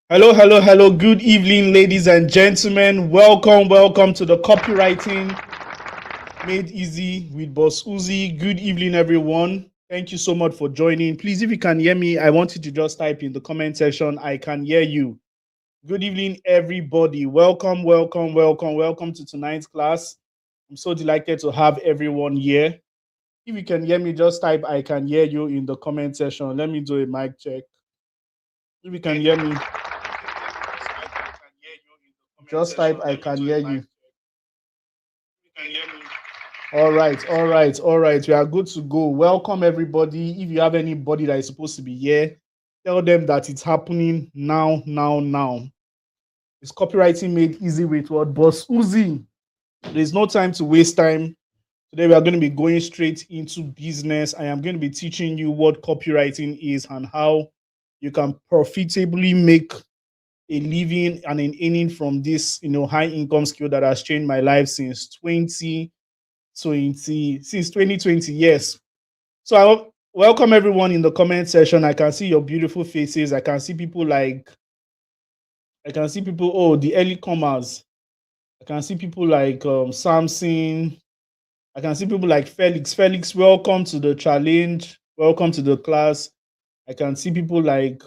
Hello, hello, hello. Good evening, ladies and gentlemen. Welcome to the Copywriting Made Easy with Bossuhzi. Good evening, everyone. Thank you so much for joining. Please, if you can hear me, I want you to just type in the comment section, I can hear you. Good evening, everybody. Welcome to tonight's class. I'm so delighted to have everyone here. If you can hear me, just type I can hear you in the comment section. Let me do a mic check. If you can hear me, just type I can hear you. All right. We are good to go. Welcome, everybody. If you have anybody that is supposed to be here, tell them that it's happening now. It's copywriting made easy with what? Bossuhzi. There's no time to waste time. Today, we are going to be going straight into business. I am going to be teaching you what copywriting is and how you can profitably make a living and an earning from this, high income skill that has changed my life since 2020. Yes. So welcome everyone in the comment section. I can see your beautiful faces. I can see people, oh, the early comers. I can see people like Samson. I can see people like Felix. Felix, welcome to the challenge. Welcome to the class. I can see people like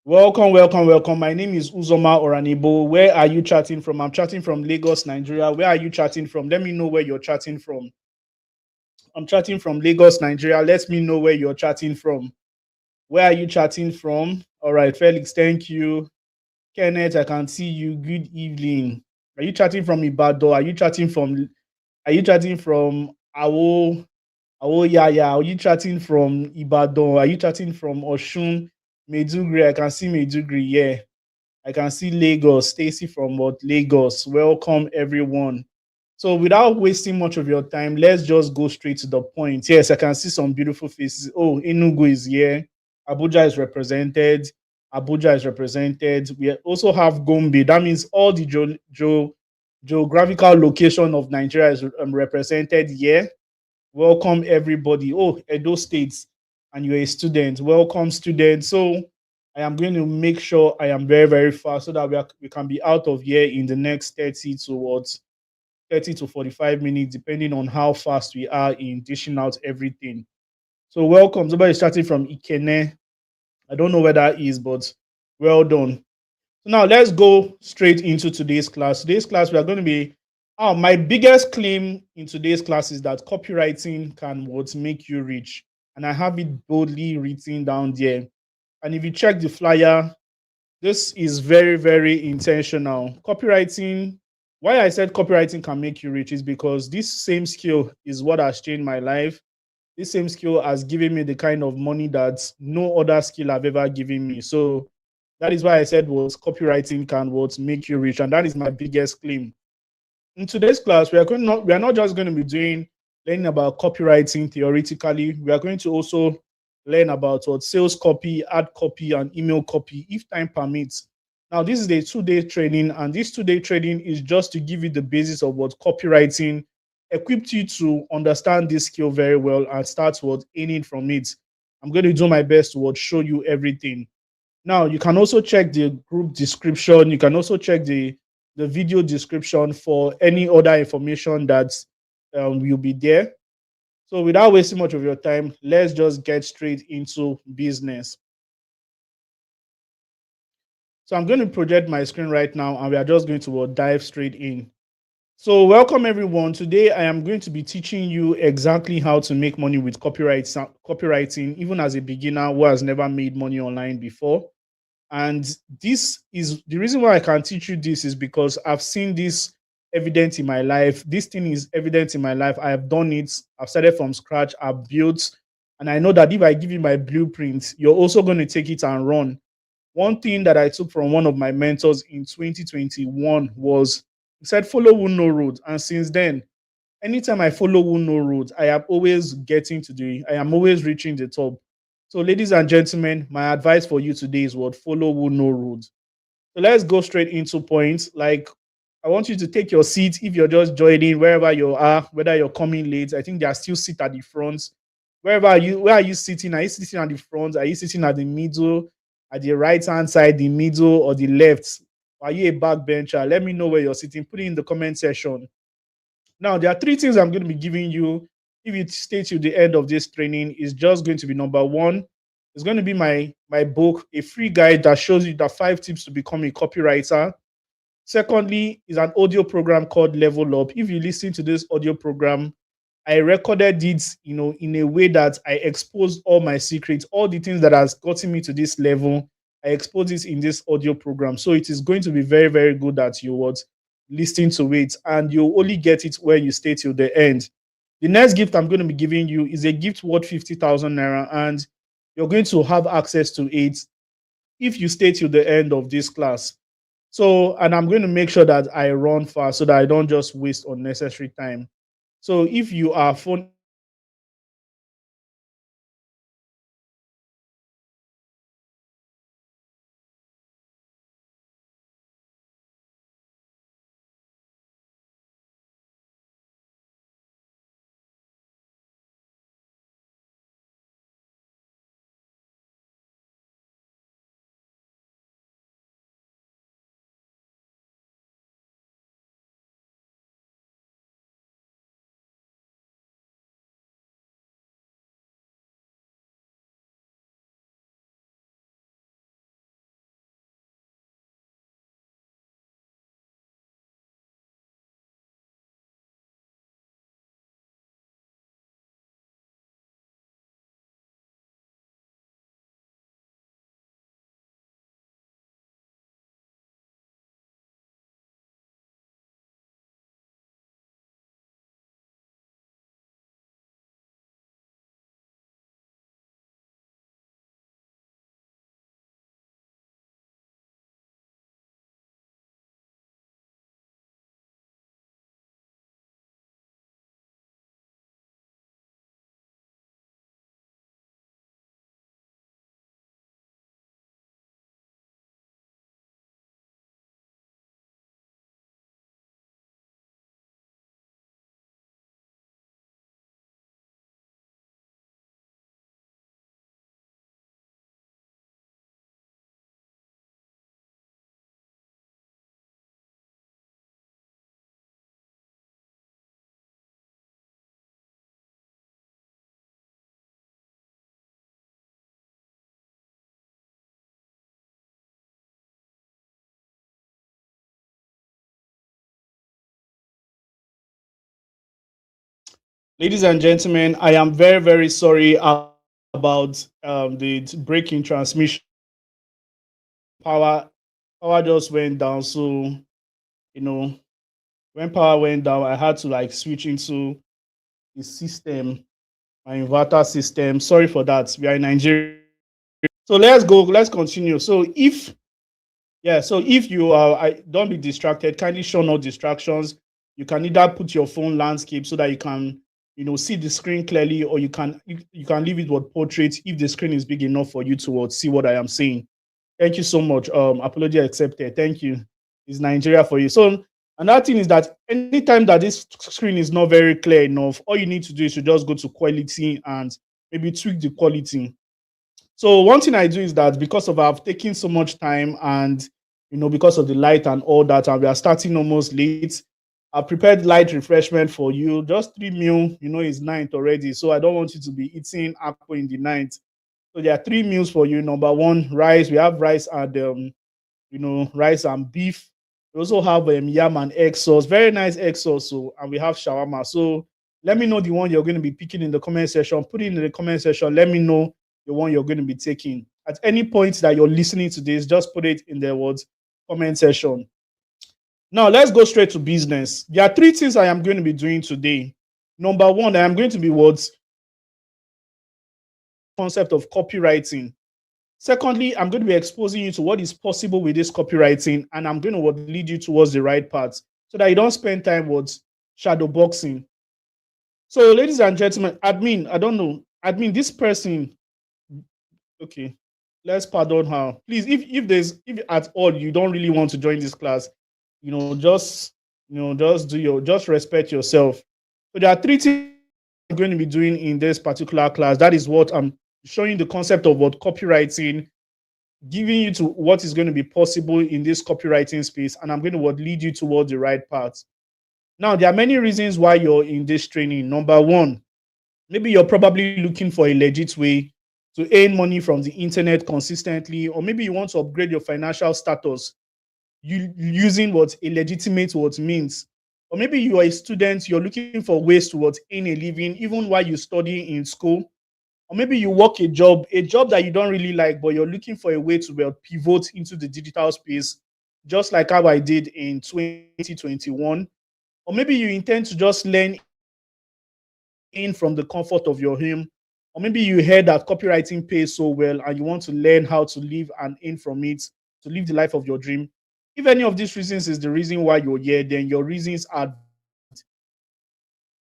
welcome. My name is Uzoma Oranibo. Where are you chatting from? I'm chatting from Lagos, Nigeria. Where are you chatting from? Let me know where you're chatting from. I'm chatting from Lagos, Nigeria. Let me know where you're chatting from. Where are you chatting from? All right, Felix, thank you. Kenneth, I can see you. Good evening. Are you chatting from Ibadan? Are you chatting from Awo Yaya? Are you chatting from Ibadan? Are you chatting from Oshun? Medugri? I can see Medugri. Yeah. I can see Lagos. Stacy from what? Lagos. Welcome everyone. So without wasting much of your time, let's just go straight to the point. Yes, I can see some beautiful faces. Oh, Enugu is here. Abuja is represented. Abuja is represented. We also have Gombe. That means all the geographical location of Nigeria is represented here. Welcome everybody. Oh, Edo States, and you're a student. Welcome, students. So I am going to make sure I am very, very fast so that we can be out of here in the next 30 to 45 minutes, depending on how fast we are in dishing out everything. So welcome. Somebody starting from Ikene. I don't know where that is, but well done. So now let's go straight into today's class. Today's class, we are going to be my biggest claim in today's class is that copywriting can what make you rich. And I have it boldly written down there. And if you check the flyer, this is very, very intentional. Copywriting, why I said copywriting can make you rich is because this same skill is what has changed my life. This same skill has given me the kind of money that no other skill have ever given me. So that is why I said was copywriting can what make you rich. And that is my biggest claim. In today's class, we are not just going to be learning about copywriting theoretically. We are going to also learn about what sales copy, ad copy, and email copy if time permits. Now, this is a 2-day training, and this 2-day training is just to give you the basis of what copywriting equipped you to understand this skill very well and start what earning from it. I'm going to do my best to what show you everything. Now, you can also check the group description. You can also check the video description for any other information that will be there. So without wasting much of your time, let's just get straight into business. So I'm going to project my screen right now, and we are just going to dive straight in. So welcome everyone. Today I am going to be teaching you exactly how to make money with copywriting, even as a beginner who has never made money online before. And this is the reason why I can teach you this is because I've seen this evident in my life. This thing is evident in my life. I have done it. I've started from scratch. I've built. And I know that if I give you my blueprint, you're also going to take it and run. One thing that I took from one of my mentors in 2021 was he said, follow who no road. And since then, anytime I follow who no road, I am always reaching the top. So, ladies and gentlemen, my advice for you today is what follow who no road. So let's go straight into points. Like, I want you to take your seat if you're just joining wherever you are, whether you're coming late. I think there are still seats at the front. Where are you sitting? Are you sitting at the front? Are you sitting at the middle? at the right hand side, the middle, or the left? Are you a backbencher? Let me know where you're sitting. Put it in the comment section. Now, there are three things I'm going to be giving you if you stay till the end of this training. Is just going to be number one, it's going to be my book, a free guide that shows you the 5 tips to become a copywriter. Secondly, is an audio program called Level Up. If you listen to this audio program, I recorded it, in a way that I exposed all my secrets, all the things that has gotten me to this level. I exposed it in this audio program. So it is going to be very, very good that you would listen to it, and you only get it when you stay till the end. The next gift I'm going to be giving you is a gift worth 50,000 naira, and you're going to have access to it if you stay till the end of this class. So, and I'm going to make sure that I run fast so that I don't just waste unnecessary time. So, if you are phone Ladies and gentlemen, I am very, very sorry about the breaking transmission. Power power just went down. So, you know, when power went down, I had to like switch into the system, my inverter system. Sorry for that. We are in Nigeria. So let's go. Let's continue. So if you are, don't be distracted. Kindly show no distractions. You can either put your phone landscape so that you can, see the screen clearly, or you can leave it with portrait if the screen is big enough for you to see what I am saying. Thank you so much. Apology accepted. Thank you. It's Nigeria for you. So another thing is that anytime that this screen is not very clear enough, all you need to do is to just go to quality and maybe tweak the quality. So one thing I do is that because of I've taken so much time, and because of the light and all that, and we are starting almost late, I prepared light refreshment for you. Just 3 meal, it's night already. So I don't want you to be eating apple in the night. So there are 3 meals for you. Number one, rice. We have rice and rice and beef. We also have yam and egg sauce. Very nice egg sauce. So, and we have shawarma. So let me know the one you're going to be picking in the comment section. Put it in the comment section. Let me know the one you're going to be taking. At any point that you're listening to this, just put it in the words comment section. Now let's go straight to business. There are 3 things I am going to be doing today. Number one, I am going to be what's concept of copywriting. Secondly, I'm going to be exposing you to what is possible with this copywriting, and I'm going to lead you towards the right path so that you don't spend time with shadow boxing. So, ladies and gentlemen, admin, I don't know, admin, this person, okay, let's pardon her. Please, if at all you don't really want to join this class, just respect yourself. So there are 3 things I'm going to be doing in this particular class. That is what I'm showing the concept of what copywriting, giving you to what is going to be possible in this copywriting space, and I'm going to what lead you towards the right path. Now, there are many reasons why you're in this training. Number one, maybe you're probably looking for a legit way to earn money from the internet consistently, or maybe you want to upgrade your financial status you using what a legitimate what means. Or maybe you are a student, you're looking for ways to what earn a living even while you study in school. Or maybe you work a job that you don't really like, but you're looking for a way to well, pivot into the digital space, just like how I did in 2021. Or maybe you intend to just learn in from the comfort of your home. Or maybe you heard that copywriting pays so well and you want to learn how to live and earn from it to live the life of your dream. If any of these reasons is the reason why you're here, then your reasons are valid.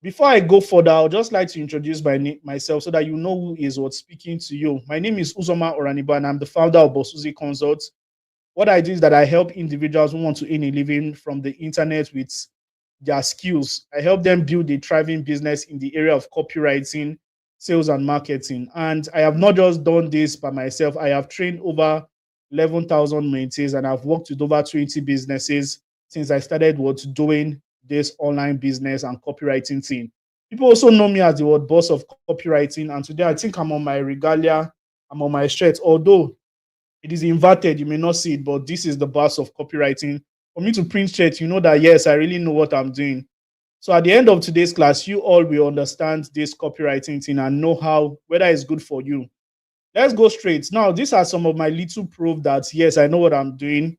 Before I go further, I would just like to introduce myself so that you know who is what speaking to you. My name is Uzoma Oraniba, and I'm the founder of Bossuhzi Consults. What I do is that I help individuals who want to earn a living from the internet with their skills. I help them build a thriving business in the area of copywriting, sales, and marketing. And I have not just done this by myself, I have trained over 11,000 mentees and I've worked with over 20 businesses since I started what doing this online business and copywriting thing. People also know me as the word boss of copywriting, and today I think I'm on my regalia, I'm on my shirt, although it is inverted. You may not see it, but this is the boss of copywriting. For me to print shirt, you know that yes, I really know what I'm doing. So at the end of today's class, you all will understand this copywriting thing and know how whether it's good for you. Let's go straight. Now, these are some of my little proof that yes, I know what I'm doing.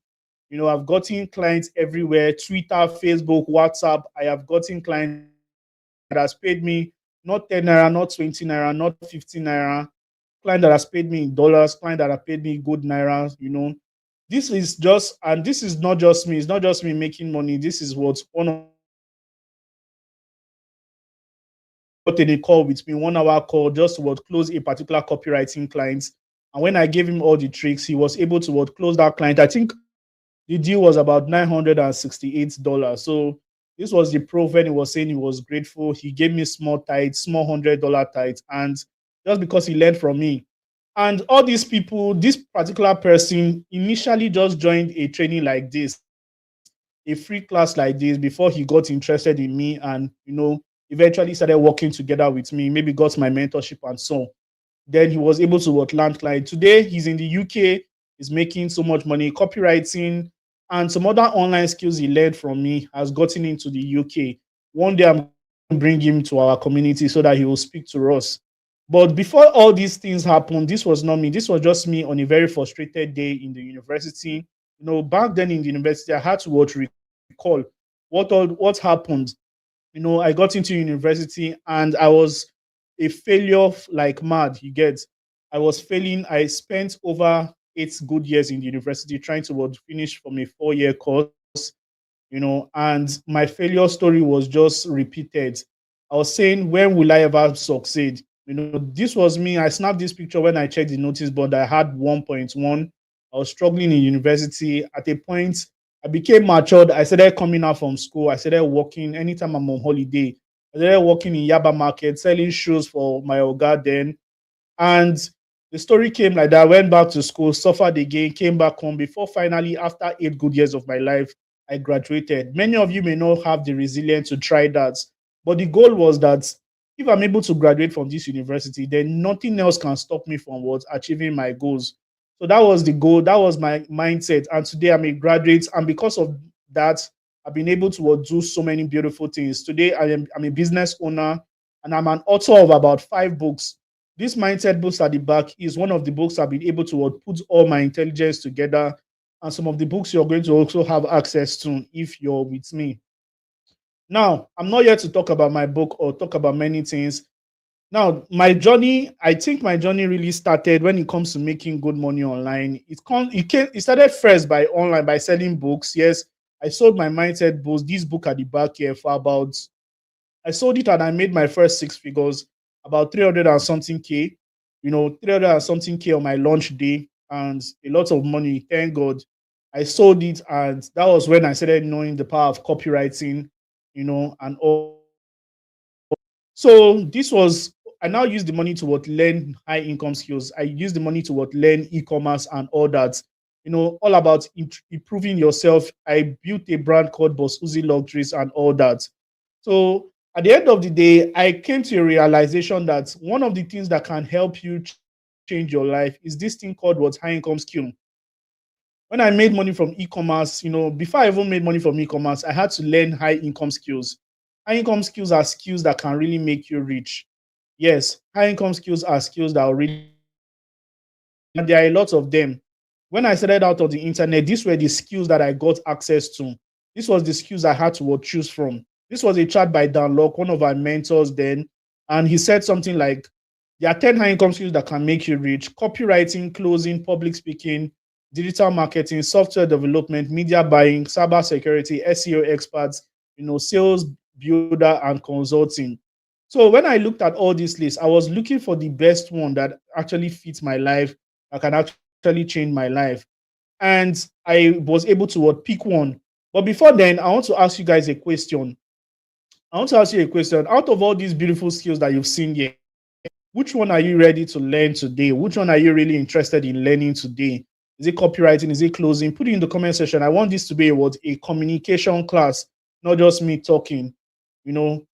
You know, I've gotten clients everywhere, Twitter, Facebook, WhatsApp. I have gotten clients that has paid me not 10 naira, not 20 naira, not 15 naira. Client that has paid me in dollars, client that have paid me good naira, you know. This is just, and this is not just me, it's not just me making money. This is what one of my mentors got in a call with me, 1 hour call, just to what close a particular copywriting client. And when I gave him all the tricks, he was able to what close that client. I think the deal was about $968. So this was the proof when he was saying he was grateful. He gave me small tithes, small $100 tithes, and just because he learned from me. And all these people, this particular person initially just joined a training like this, a free class like this, before he got interested in me and, eventually started working together with me, maybe got my mentorship and so. Then he was able to what land client. Today he's in the UK, he's making so much money, copywriting and some other online skills he learned from me has gotten into the UK. One day I'm going to bring him to our community so that he will speak to us. But before all these things happened, this was not me. This was just me on a very frustrated day in the university. Back then in the university, I had to what recall what happened. I got into university and I was a failure like mad. You get, I was failing. I spent over 8 good years in the university trying to what, finish from a 4 year course, and my failure story was just repeated. I was saying, when will I ever succeed? This was me. I snapped this picture when I checked the notice board. I had 1.1. I was struggling in university. At a point, I became matured. I started coming out from school. I started working anytime I'm on holiday. I started working in Yaba Market, selling shoes for my Oga then. And the story came like that. I went back to school, suffered again, came back home before finally, after 8 good years of my life, I graduated. Many of you may not have the resilience to try that. But the goal was that if I'm able to graduate from this university, then nothing else can stop me from what achieving my goals. So that was the goal. That was my mindset. And today I'm a graduate. And because of that, I've been able to do so many beautiful things. Today I'm a business owner and I'm an author of about 5 books. This mindset books at the back is one of the books I've been able to put all my intelligence together. And some of the books you're going to also have access to if you're with me. Now, I'm not here to talk about my book or talk about many things. Now, my journey, I think my journey really started when it comes to making good money online. It started first by online, by selling books. Yes, I sold my mindset books. This book at the back here for about, I sold it and I made my first 6 figures, about 300 and something K, 300 and something K on my launch day and a lot of money. Thank God. I sold it and that was when I started knowing the power of copywriting, and all. So this was, I think, I now use the money to what learn high income skills. I use the money to what learn e-commerce and all that. All about improving yourself. I built a brand called Bossuhzi Luxuries and all that. So at the end of the day, I came to a realization that one of the things that can help you change your life is this thing called what high income skill. When I made money from e-commerce, before I even made money from e-commerce, I had to learn high income skills. High income skills are skills that can really make you rich. Yes, high income skills are skills that will really, and there are a lot of them. When I started out on the internet, these were the skills that I got access to. This was the skills I had to choose from. This was a chat by Dan Locke, one of our mentors then, and he said something like, there are 10 high income skills that can make you rich: copywriting, closing, public speaking, digital marketing, software development, media buying, cyber security, SEO experts, sales builder, and consulting. So when I looked at all these lists, I was looking for the best one that actually fits my life, that can actually change my life. And I was able to pick one. But before then, I want to ask you guys a question. I want to ask you a question. Out of all these beautiful skills that you've seen here, which one are you ready to learn today? Which one are you really interested in learning today? Is it copywriting? Is it closing? Put it in the comment section. I want this to be a communication class, not just me talking.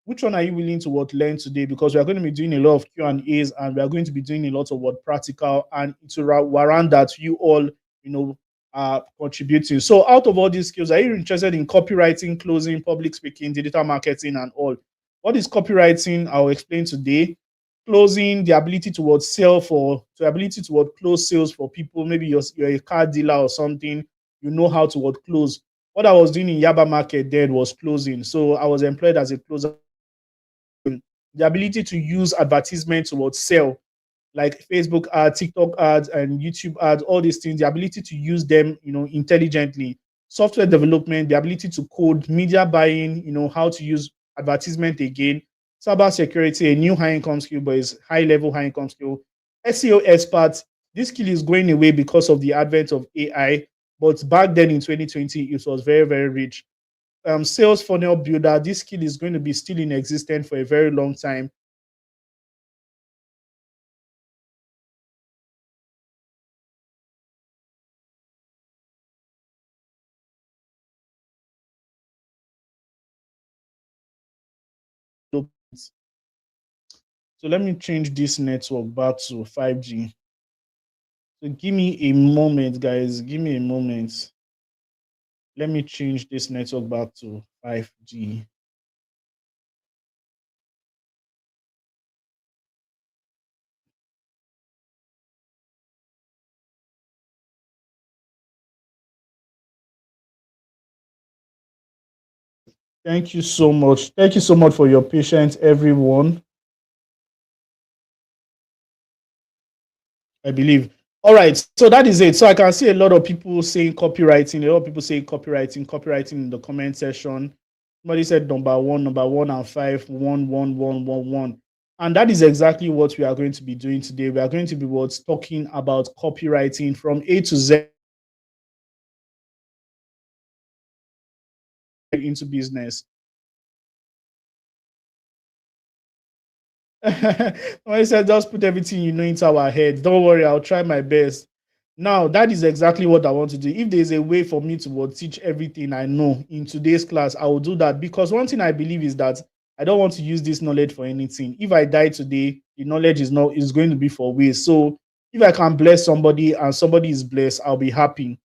Which one are you willing to learn today? Because we are going to be doing a lot of Q&As, and we are going to be doing a lot of practical, and it's around that you all are contributing. So out of all these skills, are you interested in copywriting, closing, public speaking, digital marketing, and all? What is copywriting? I'll explain today. Closing, the ability to the ability to close sales for people. Maybe you're a car dealer or something. You know how to close. What I was doing in Yaba Market then was closing. So I was employed as a closer. The ability to use advertisement to sell, like Facebook ads, TikTok ads, and YouTube ads, all these things, the ability to use them, intelligently. Software development, the ability to code, media buying, how to use advertisement again. Cyber security, a new high income skill, but it's high level high income skill. SEO experts, this skill is going away because of the advent of AI, but back then in 2020, it was very, very rich. Sales funnel builder, this skill is going to be still in existence for a very long time. So let me change this network back to 5G. So give me a moment, guys. Give me a moment. Let me change this network back to 5G. Thank you so much. Thank you so much for your patience, everyone. I believe. All right, so that is it. So I can see a lot of people saying copywriting. A lot of people say copywriting in the comment section. Somebody said number one, and five, one. And that is exactly what we are going to be doing today. We are going to be talking about copywriting from A to Z into business. I said, just put everything into our head. Don't worry, I'll try my best. Now, that is exactly what I want to do. If there's a way for me to teach everything I know in today's class, I will do that. Because one thing I believe is that I don't want to use this knowledge for anything. If I die today, the knowledge is going to be for waste. So if I can bless somebody and somebody is blessed, I'll be happy.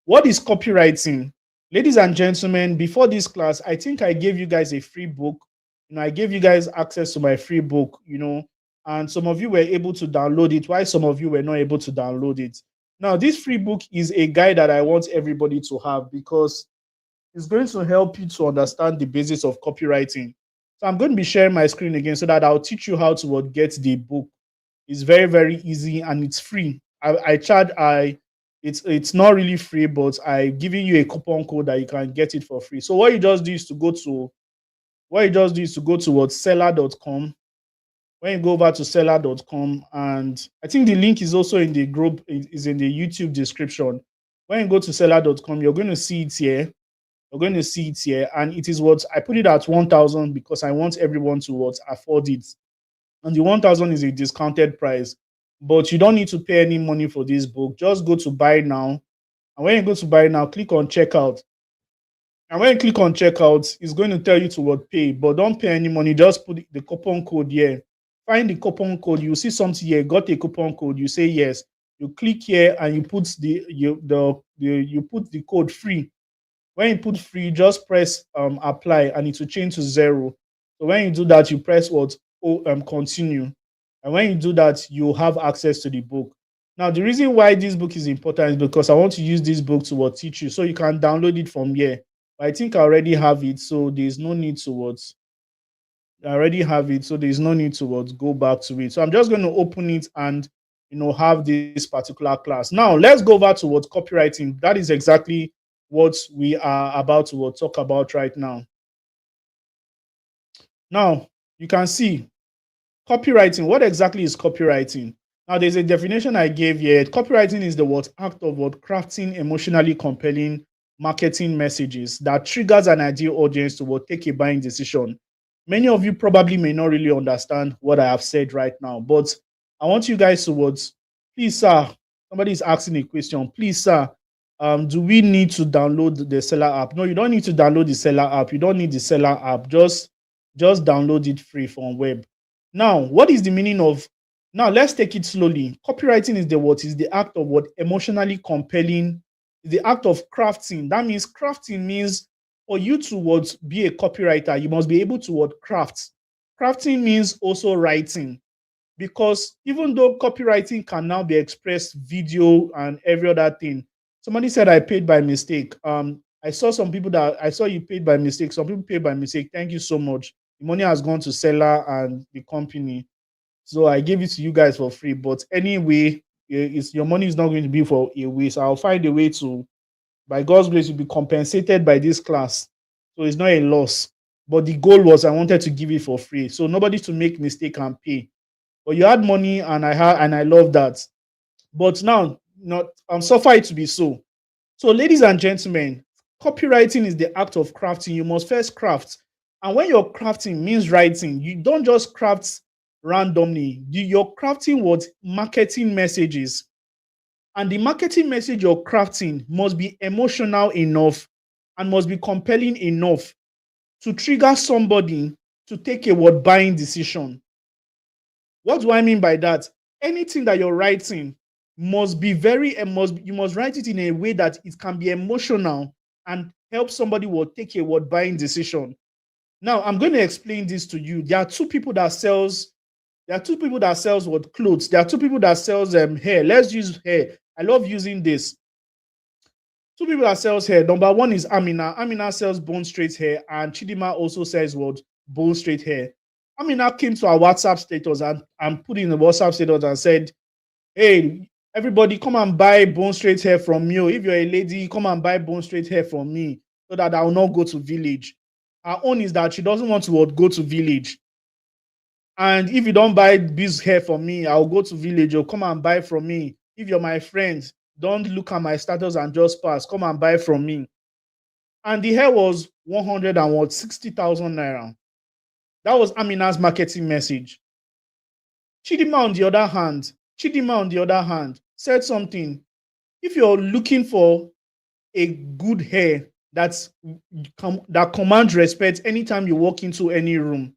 What is copywriting? Ladies and gentlemen, before this class, I think I gave you guys a free book. I gave you guys access to my free book, and some of you were able to download it, while some of you were not able to download it. Now, this free book is a guide that I want everybody to have, because it's going to help you to understand the basics of copywriting. So I'm going to be sharing my screen again so that I'll teach you how to get the book. It's very, very easy and it's free. It's not really free, but I'm giving you a coupon code that you can get it for free. So what you just do is to go to seller.com. When you go over to seller.com, and I think the link is also in the group, is in the YouTube description. When you go to seller.com, you're going to see it here. And it is I put it at 1,000 because I want everyone to afford it. and the 1,000 is a discounted price. But you don't need to pay any money for this book. Just go to buy now. And when you go to buy now, click on checkout. And when you click on checkout, it's going to tell you to what pay, but don't pay any money. Just put the coupon code here. Find the coupon code. You see something here. Got a coupon code. You say yes. You click here and you put you put the code free. When you put free, just press apply and it will change to 0. So when you do that, you press what? Continue. And when you do that, you have access to the book. Now, the reason why this book is important is because I want to use this book to what teach you. So you can download it from here. But I think I already have it, so there's no need to what I already have it, so there's no need to what go back to it. So I'm just going to open it and have this particular class. Now let's go over to what copywriting. That is exactly what we are about to what talk about right now. Now you can see copywriting. What exactly is copywriting? Now there's a definition I gave here. Copywriting is the what act of what crafting emotionally compelling marketing messages that triggers an ideal audience to what take a buying decision. Many of you probably may not really understand what I have said right now, but I want you guys to what, please, sir. Somebody is asking a question. Please, sir, do we need to download the seller app? No, you don't need to download the seller app. You don't need the seller app. Just download it free from web. Now, what is the meaning of? Now, let's take it slowly. Copywriting is the act of what emotionally compelling, the act of crafting. That means crafting means for you to what be a copywriter, you must be able to what craft. Crafting means also writing, because even though copywriting can now be expressed video and every other thing. Somebody said I paid by mistake. I saw some people that I saw you paid by mistake. Some people paid by mistake. Thank you so much. The money has gone to seller and the company. So I gave it to you guys for free. But anyway, it's your money is not going to be for a waste. I'll find a way to, by God's grace, you'll be compensated by this class. So it's not a loss. But the goal was I wanted to give it for free. So nobody to make mistake and pay. But you had money and I love that. But now, not suffer it to be so. So, ladies and gentlemen, copywriting is the act of crafting. You must first craft. And when you're crafting means writing, you don't just craft randomly. You're crafting what marketing messages. And the marketing message you're crafting must be emotional enough and must be compelling enough to trigger somebody to take a what buying decision. What do I mean by that? Anything that you're writing must be you must write it in a way that it can be emotional and help somebody will take a what buying decision. Now I'm going to explain this to you. There are two people that sells what clothes. There are two people that sells hair. Let's use hair. I love using this. Two people that sells hair. Number one is Amina. Amina sells bone straight hair, and Chidima also sells what bone straight hair. Amina came to our WhatsApp status and put in the WhatsApp status and said, "Hey, everybody, come and buy bone straight hair from me. If you're a lady, come and buy bone straight hair from me so that I will not go to village." Her own is that she doesn't want to go to village. And if you don't buy this hair from me, I'll go to village or come and buy from me. If you're my friend, don't look at my status and just pass. Come and buy from me. And the hair was 160,000 naira. That was Amina's marketing message. Chidima, on the other hand, said something. If you're looking for a good hair that commands respect anytime you walk into any room,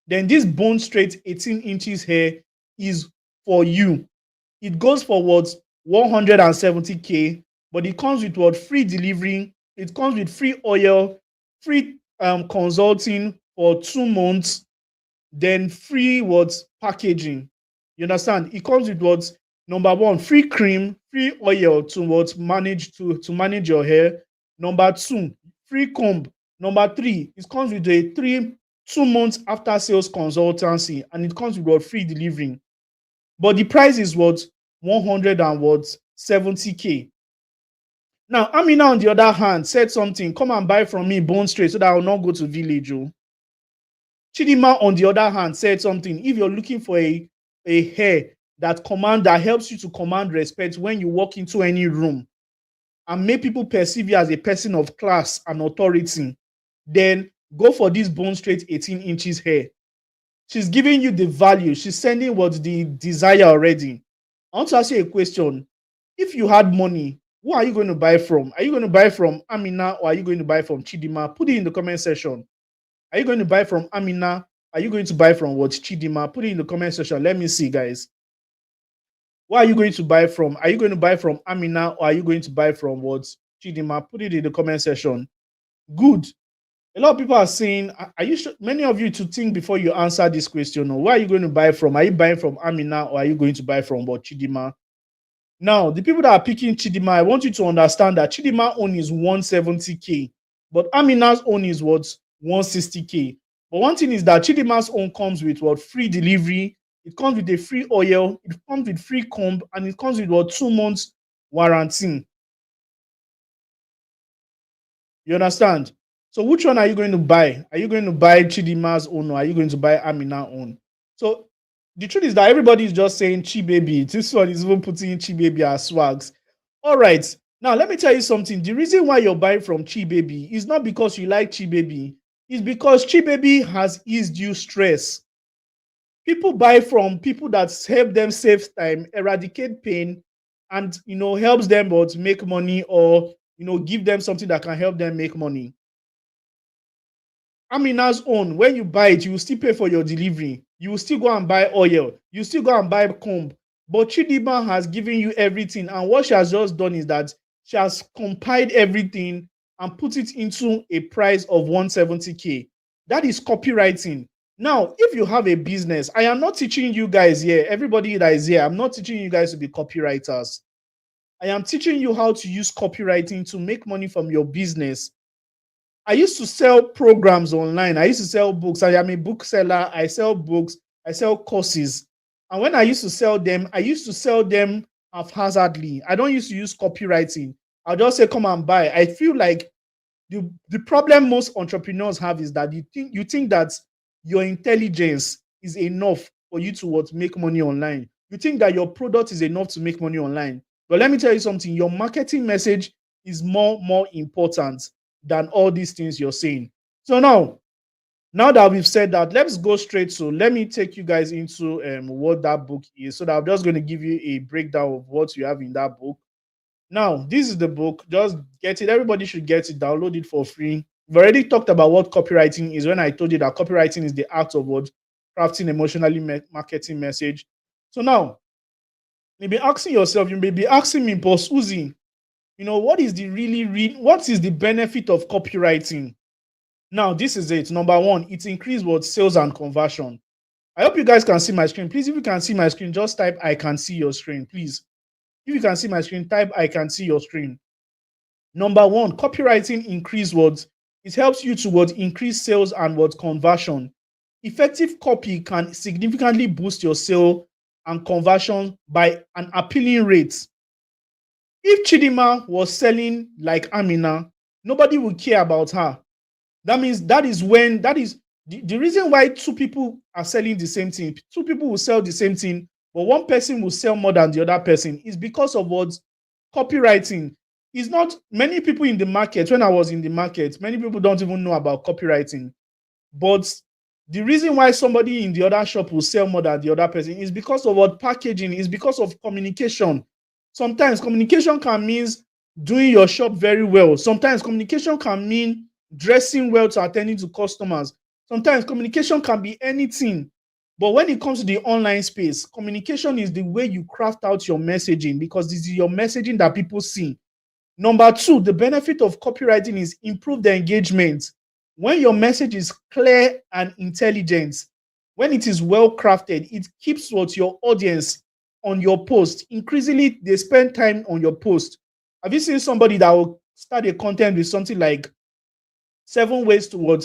then this bone straight 18 inches hair is for you. It goes for what 170K, but it comes with what free delivery. It comes with free oil, free consulting for 2 months, then free what packaging. You understand? It comes with what number one, free cream, free oil to what manage to manage your hair. Number two, free comb. Number three, it comes with a 2 months after sales consultancy, and it comes with what free delivery. But the price is what 170K. Now, Amina, on the other hand, said something. Come and buy from me bone straight so that I will not go to village. Oh. Chidima, on the other hand, said something. If you're looking for a hair that helps you to command respect when you walk into any room and make people perceive you as a person of class and authority, then go for this bone straight 18 inches hair. She's giving you the value. She's sending what the desire already. I want to ask you a question. If you had money, who are you going to buy from? Are you going to buy from Amina or are you going to buy from Chidima? Put it in the comment section. Are you going to buy from Amina? Are you going to buy from what Chidima? Put it in the comment section. Let me see, guys. What are you going to buy from? Are you going to buy from Amina or are you going to buy from what Chidima? Put it in the comment section. Good. A lot of people are saying, are you sure? Many of you to think before you answer this question. Where are you going to buy from? Are you buying from Amina or are you going to buy from what Chidima? Now, the people that are picking Chidima, I want you to understand that Chidima own is 170K, but Amina's own is what 160K. But one thing is that Chidima's own comes with what free delivery, it comes with a free oil, it comes with free comb, and it comes with what 2 months warranty. You understand? So which one are you going to buy? Are you going to buy Chidima's own or are you going to buy Amina's own? So the truth is that everybody is just saying Chi Baby. This one is even putting Chi Baby as swags. All right. Now, let me tell you something. The reason why you're buying from Chi Baby is not because you like Chi Baby. It's because Chi Baby has eased you stress. People buy from people that help them save time, eradicate pain, and helps them but make money or give them something that can help them make money. Amina's own, when you buy it, you will still pay for your delivery. You will still go and buy oil. You still go and buy comb. But Chidima has given you everything. And what she has just done is that she has compiled everything and put it into a price of 170K. That is copywriting. Now, if you have a business, I am not teaching you guys here, everybody that is here, I'm not teaching you guys to be copywriters. I am teaching you how to use copywriting to make money from your business. I used to sell programs online. I used to sell books. I am a bookseller. I sell books. I sell courses. And when I used to sell them haphazardly. I don't used to use copywriting. I'll just say, come and buy. I feel like the problem most entrepreneurs have is that you think that your intelligence is enough for you to make money online. You think that your product is enough to make money online. But let me tell you something. Your marketing message is more important than all these things you're saying. So now that we've said that, let's go straight to, let me take you guys into what that book is. So that I'm just going to give you a breakdown of what you have in that book. Now, this is the book. Just get it. Everybody should get it. Download it for free. We've already talked about what copywriting is when I told you that copywriting is the act of what crafting emotionally marketing message. So now, you may be asking yourself, you may be asking me, Bossuhzi, what is the benefit of copywriting? Now, this is it. Number one, it increases what sales and conversion. I hope you guys can see my screen. Please, if you can see my screen, just type I can see your screen, please. If you can see my screen, type I can see your screen. Number one, copywriting increase what? It helps you to increase sales and conversion. Effective copy can significantly boost your sale and conversion by an appealing rate. If Chidima was selling like Amina, nobody would care about her. That means that is the reason why two people are selling the same thing. Two people will sell the same thing, but one person will sell more than the other person is because of what copywriting. Is not many people in the market. When I was in the market, many people don't even know about copywriting. But the reason why somebody in the other shop will sell more than the other person is because of what packaging, is because of communication. Sometimes communication can mean doing your shop very well. Sometimes communication can mean dressing well to attending to customers. Sometimes communication can be anything. But when it comes to the online space, communication is the way you craft out your messaging, because this is your messaging that people see. Number two, the benefit of copywriting is improved engagement. When your message is clear and intelligent, when it is well crafted, it keeps your audience on your post. Increasingly, they spend time on your post. Have you seen somebody that will start a content with something like 7 ways to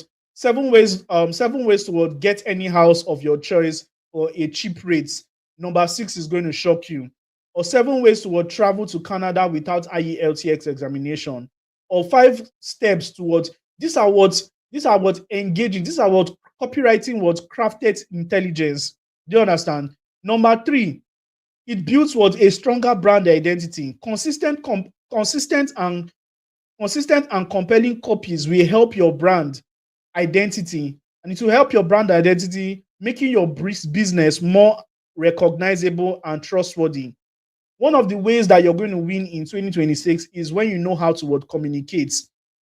get any house of your choice for a cheap rate? Number 6 is going to shock you. Or 7 ways to travel to Canada without IELTS examination. Or 5 steps towards. These are what engaging. These are what copywriting, what crafted intelligence. Do you understand? Number 3, it builds a stronger brand identity. Consistent and compelling copies will help your brand identity, and it will help your brand identity making your business more recognizable and trustworthy. One of the ways that you're going to win in 2026 is when you know how to what communicate.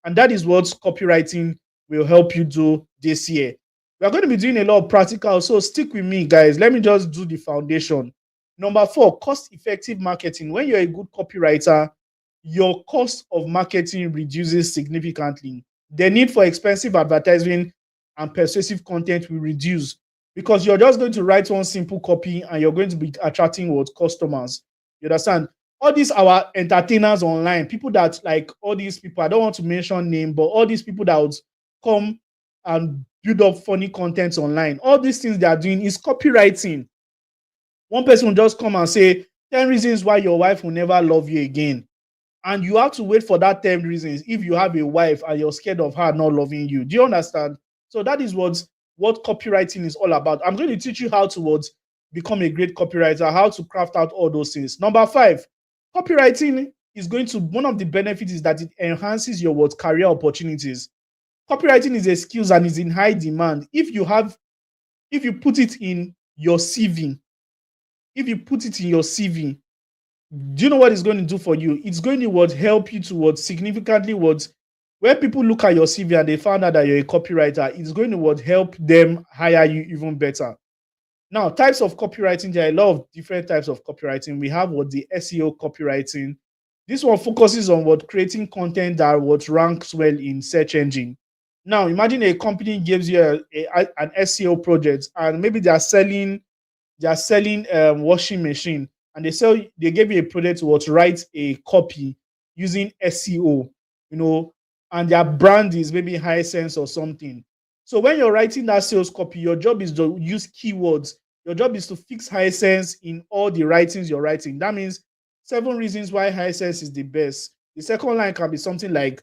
And that is what copywriting will help you do this year. We are going to be doing a lot of practical, so stick with me, guys. Let me just do the foundation. Number 4, cost effective marketing. When you're a good copywriter, your cost of marketing reduces significantly. The need for expensive advertising and persuasive content will reduce because you're just going to write one simple copy and you're going to be attracting what customers. You understand? All these our entertainers online, people that like all these people, I don't want to mention name, but all these people that would come and build up funny content online, all these things they are doing is copywriting. One person will just come and say 10 reasons why your wife will never love you again. And you have to wait for that 10 reasons if you have a wife and you're scared of her not loving you. Do you understand? So that is what copywriting is all about. I'm going to teach you how to become a great copywriter, how to craft out all those things. Number 5, copywriting is going to, one of the benefits is that it enhances your career opportunities. Copywriting is a skill and is in high demand. If you put it in your CV, do you know what it's going to do for you? It's going to help you to significantly when people look at your CV and they found out that you're a copywriter, it's going to help them hire you even better. Now, types of copywriting, there are a lot of different types of copywriting. We have the SEO copywriting. This one focuses on creating content that ranks well in search engine. Now, imagine a company gives you an SEO project and maybe they are selling washing machine, and they gave you a project to write a copy using SEO, and their brand is maybe Hisense or something. So when you're writing that sales copy, your job is to use keywords. Your job is to fix Hisense in all the writings you're writing. That means 7 reasons why Hisense is the best. The second line can be something like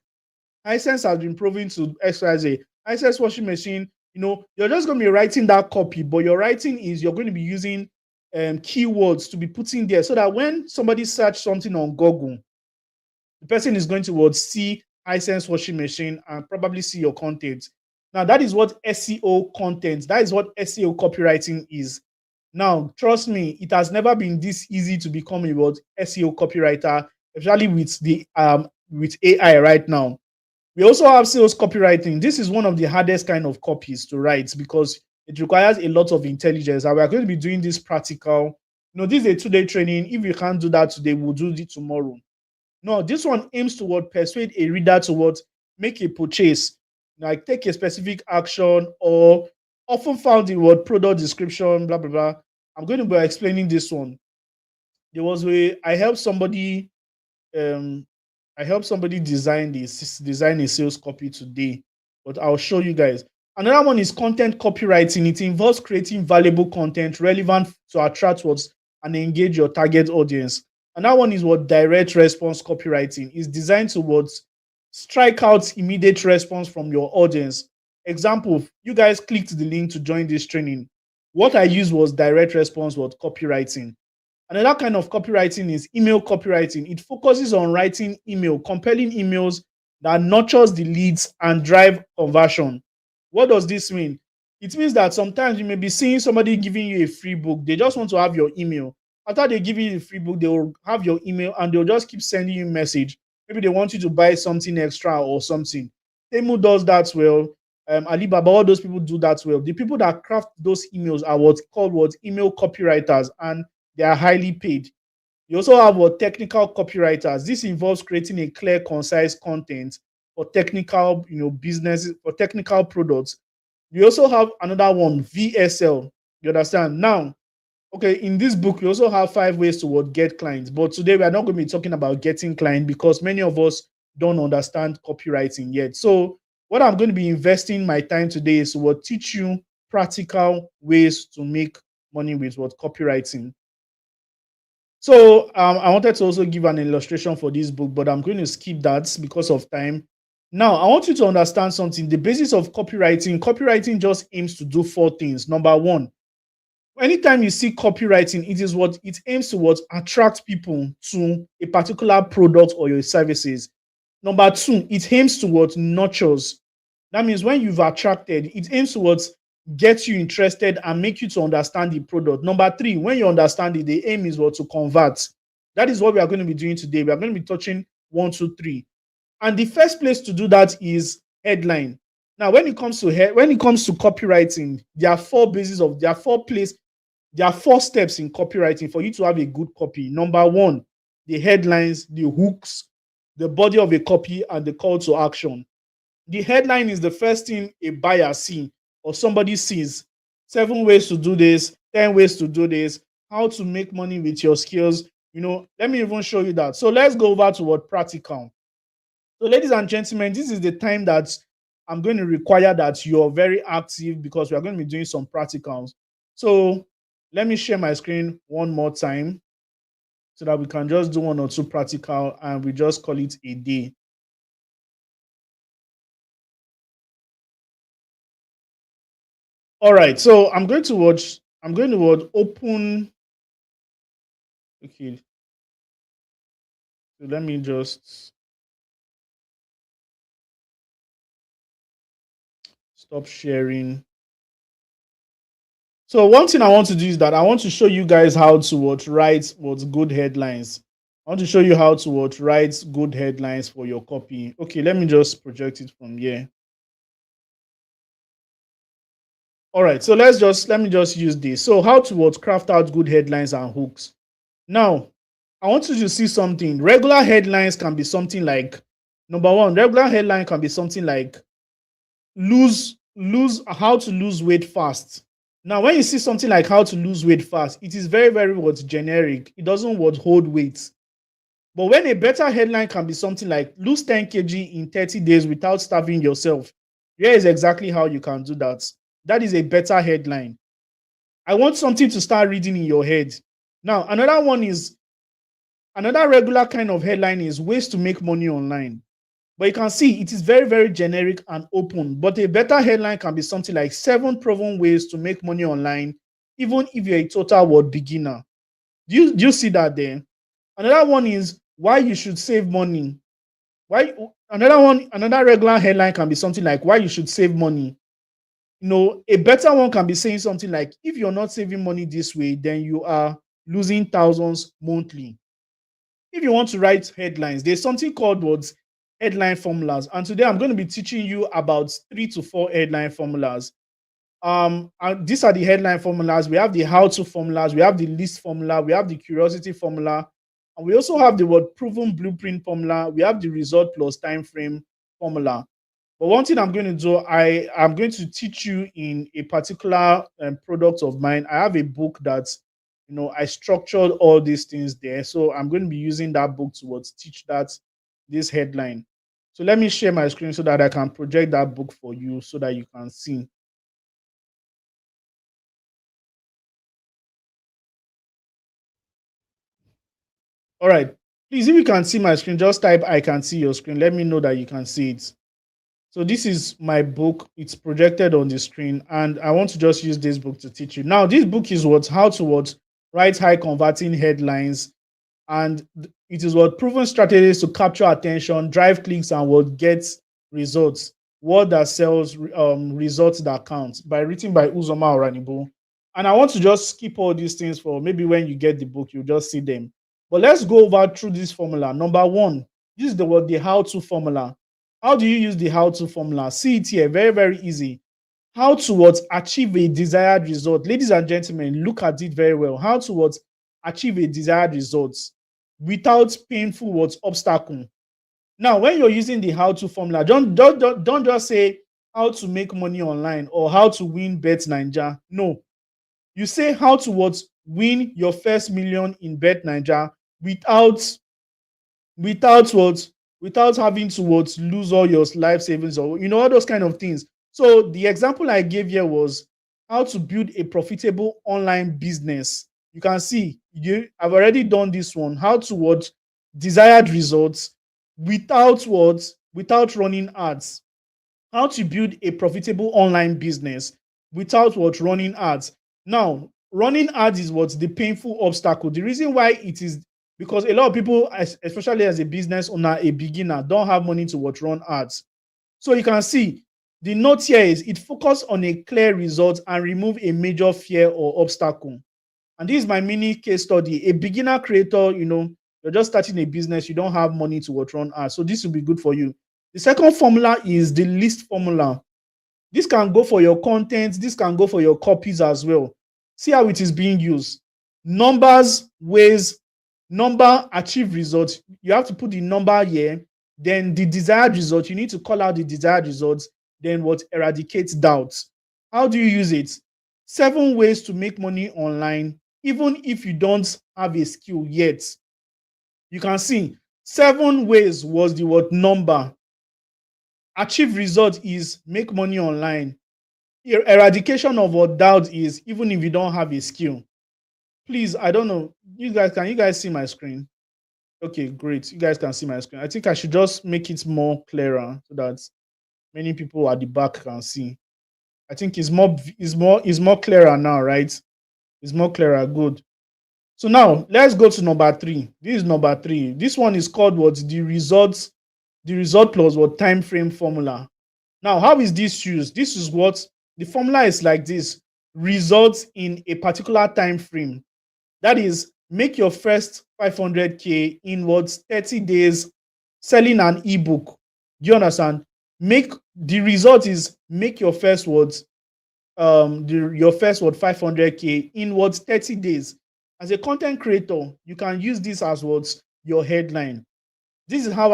Hisense has been proven to XYZ. Hisense washing machine. You're just going to be writing that copy, but your writing is you're going to be using keywords to be putting there so that when somebody search something on Google, the person is going to see Hisense washing machine and probably see your content. Now, that is what SEO content, that is what SEO copywriting is. Now, trust me, it has never been this easy to become a SEO copywriter, especially with AI right now. We also have sales copywriting. This is one of the hardest kind of copies to write because it requires a lot of intelligence. And we are going to be doing this practical. This is a 2-day training. If you can't do that today, we'll do it tomorrow. No, this one aims to persuade a reader to make a purchase, like take a specific action, or often found in product description, blah, blah, blah. I'm going to be explaining this one. There was I helped somebody design a sales copy today, but I'll show you guys. Another one is content copywriting. It involves creating valuable content relevant to attract and engage your target audience. Another one is direct response copywriting. It's designed to strike out immediate response from your audience. Example, you guys clicked the link to join this training. What I used was direct response copywriting. Another kind of copywriting is email copywriting. It focuses on writing compelling emails that nurtures the leads and drive conversion. What does this mean? It means that sometimes you may be seeing somebody giving you a free book. They just want to have your email. After they give you the free book, they will have your email and they'll just keep sending you a message. Maybe they want you to buy something extra or something. Temu does that well. Alibaba, all those people do that well. The people that craft those emails are what's called email copywriters, and they are highly paid. You also have technical copywriters. This involves creating a clear, concise content for technical, businesses, for technical products. We also have another one, VSL. You understand? Now, okay, in this book, we also have 5 ways to get clients. But today, we are not going to be talking about getting clients because many of us don't understand copywriting yet. So what I'm going to be investing my time today is to teach you practical ways to make money with copywriting. So I wanted to also give an illustration for this book, but I'm going to skip that because of time. Now, I want you to understand something. The basis of copywriting just aims to do 4 things. Number 1, anytime you see copywriting, it aims to attract people to a particular product or your services. Number 2, it aims to nurtures. That means when you've attracted, it aims to get you interested and make you to understand the product. Number three, when you understand it, the aim is what to convert. That is what we are going to be doing today. We are going to be touching one, two, three. And the first place to do that is headline. Now, when it comes to copywriting, there are four steps in copywriting for you to have a good copy. Number one, the headlines, the hooks, the body of a copy, and the call to action. The headline is the first thing a buyer sees or somebody sees. 7 ways to do this, 10 ways to do this, how to make money with your skills. Let me even show you that. So let's go over to what practical. So, ladies and gentlemen, this is the time that I'm going to require that you're very active because we are going to be doing some practicals. So let me share my screen one more time so that we can just do one or two practical and we just call it a day. All right, so I'm going to open. Okay, so let me just stop sharing. So one thing I want to do is that I want to show you guys how to write good headlines. I want to show you how to write good headlines for your copy. Okay, let me just project it from here. All right, so let me just use this. So how to craft out good headlines and hooks. Now, I want you to see something. Regular headlines can be something like, number one, regular headline can be something like how to lose weight fast. Now, when you see something like how to lose weight fast, it is very, very generic. It doesn't hold weight. But when a better headline can be something like lose 10 kg in 30 days without starving yourself, here is exactly how you can do that. That is a better headline. I want something to start reading in your head. Now, another regular kind of headline is ways to make money online. But you can see it is very, very generic and open. But a better headline can be something like 7 proven ways to make money online, even if you're a total beginner. Do you see that there? Another one is why you should save money. Another regular headline can be something like why you should save money. A better one can be saying something like, if you're not saving money this way, then you are losing thousands monthly. If you want to write headlines, there's something called headline formulas. And today I'm going to be teaching you about 3 to 4 headline formulas. And these are the headline formulas. We have the how-to formulas, we have the list formula, we have the curiosity formula, and we also have the proven blueprint formula. We have the result plus time frame formula. But one thing I'm going to do, I'm going to teach you in a particular product of mine. I have a book that, I structured all these things there. So I'm going to be using that book to teach this headline. So let me share my screen so that I can project that book for you so that you can see. All right. Please, if you can see my screen, just type I can see your screen. Let me know that you can see it. So this is my book. It's projected on the screen, and I want to just use this book to teach you. Now, this book is how to write high converting headlines, and it is proven strategies to capture attention, drive clicks, and get results. Word that sells, results that count. Written by Uzoma Oranibo. And I want to just skip all these things for maybe when you get the book, you just see them. But let's go over through this formula. Number one, this is the how-to formula. How do you use the how-to formula? See it here, very, very easy. How to achieve a desired result. Ladies and gentlemen, look at it very well. How to achieve a desired result without painful obstacle. Now, when you're using the how-to formula, don't just say how to make money online or how to win Bet Ninja. No. You say how to win your first million in Bet Ninja without having to lose all your life savings or all those kind of things. So the example I gave here was how to build a profitable online business. You can see I've already done this one. How to desired results without running ads. How to build a profitable online business without running ads. Now, running ads is the painful obstacle. The reason why it is because a lot of people, especially as a business owner, a beginner, don't have money to run ads. So you can see The note here is it focus on a clear result and remove a major fear or obstacle. And this is my mini case study. A beginner creator, you're just starting a business, you don't have money to run ads. So this will be good for you. The second formula is the list formula. This can go for your content, this can go for your copies as well. See how it is being used. Numbers, ways, number, achieve results. You have to put the number here. Then the desired result, you need to call out the desired results. Then what eradicates doubts. How do you use it? 7 ways to make money online, even if you don't have a skill yet. You can see 7 ways was the word number. Achieve result is make money online. Eradication of what doubt is even if you don't have a skill. Please, I don't know. Can you guys see my screen? Okay, great. You guys can see my screen. I think I should just make it more clearer so that many people at the back can see. I think it's more clearer now, right? It's more clearer. Good. So now let's go to number 3. This is number 3. This one is called what? The result plus what time frame formula. Now, how is this used? This is what the formula is like this: results in a particular time frame. That is, make your first 500K in what 30 days selling an ebook. Do you understand? The result is make your first words your first 500K in what 30 days. As a content creator, you can use this as what's your headline. This is how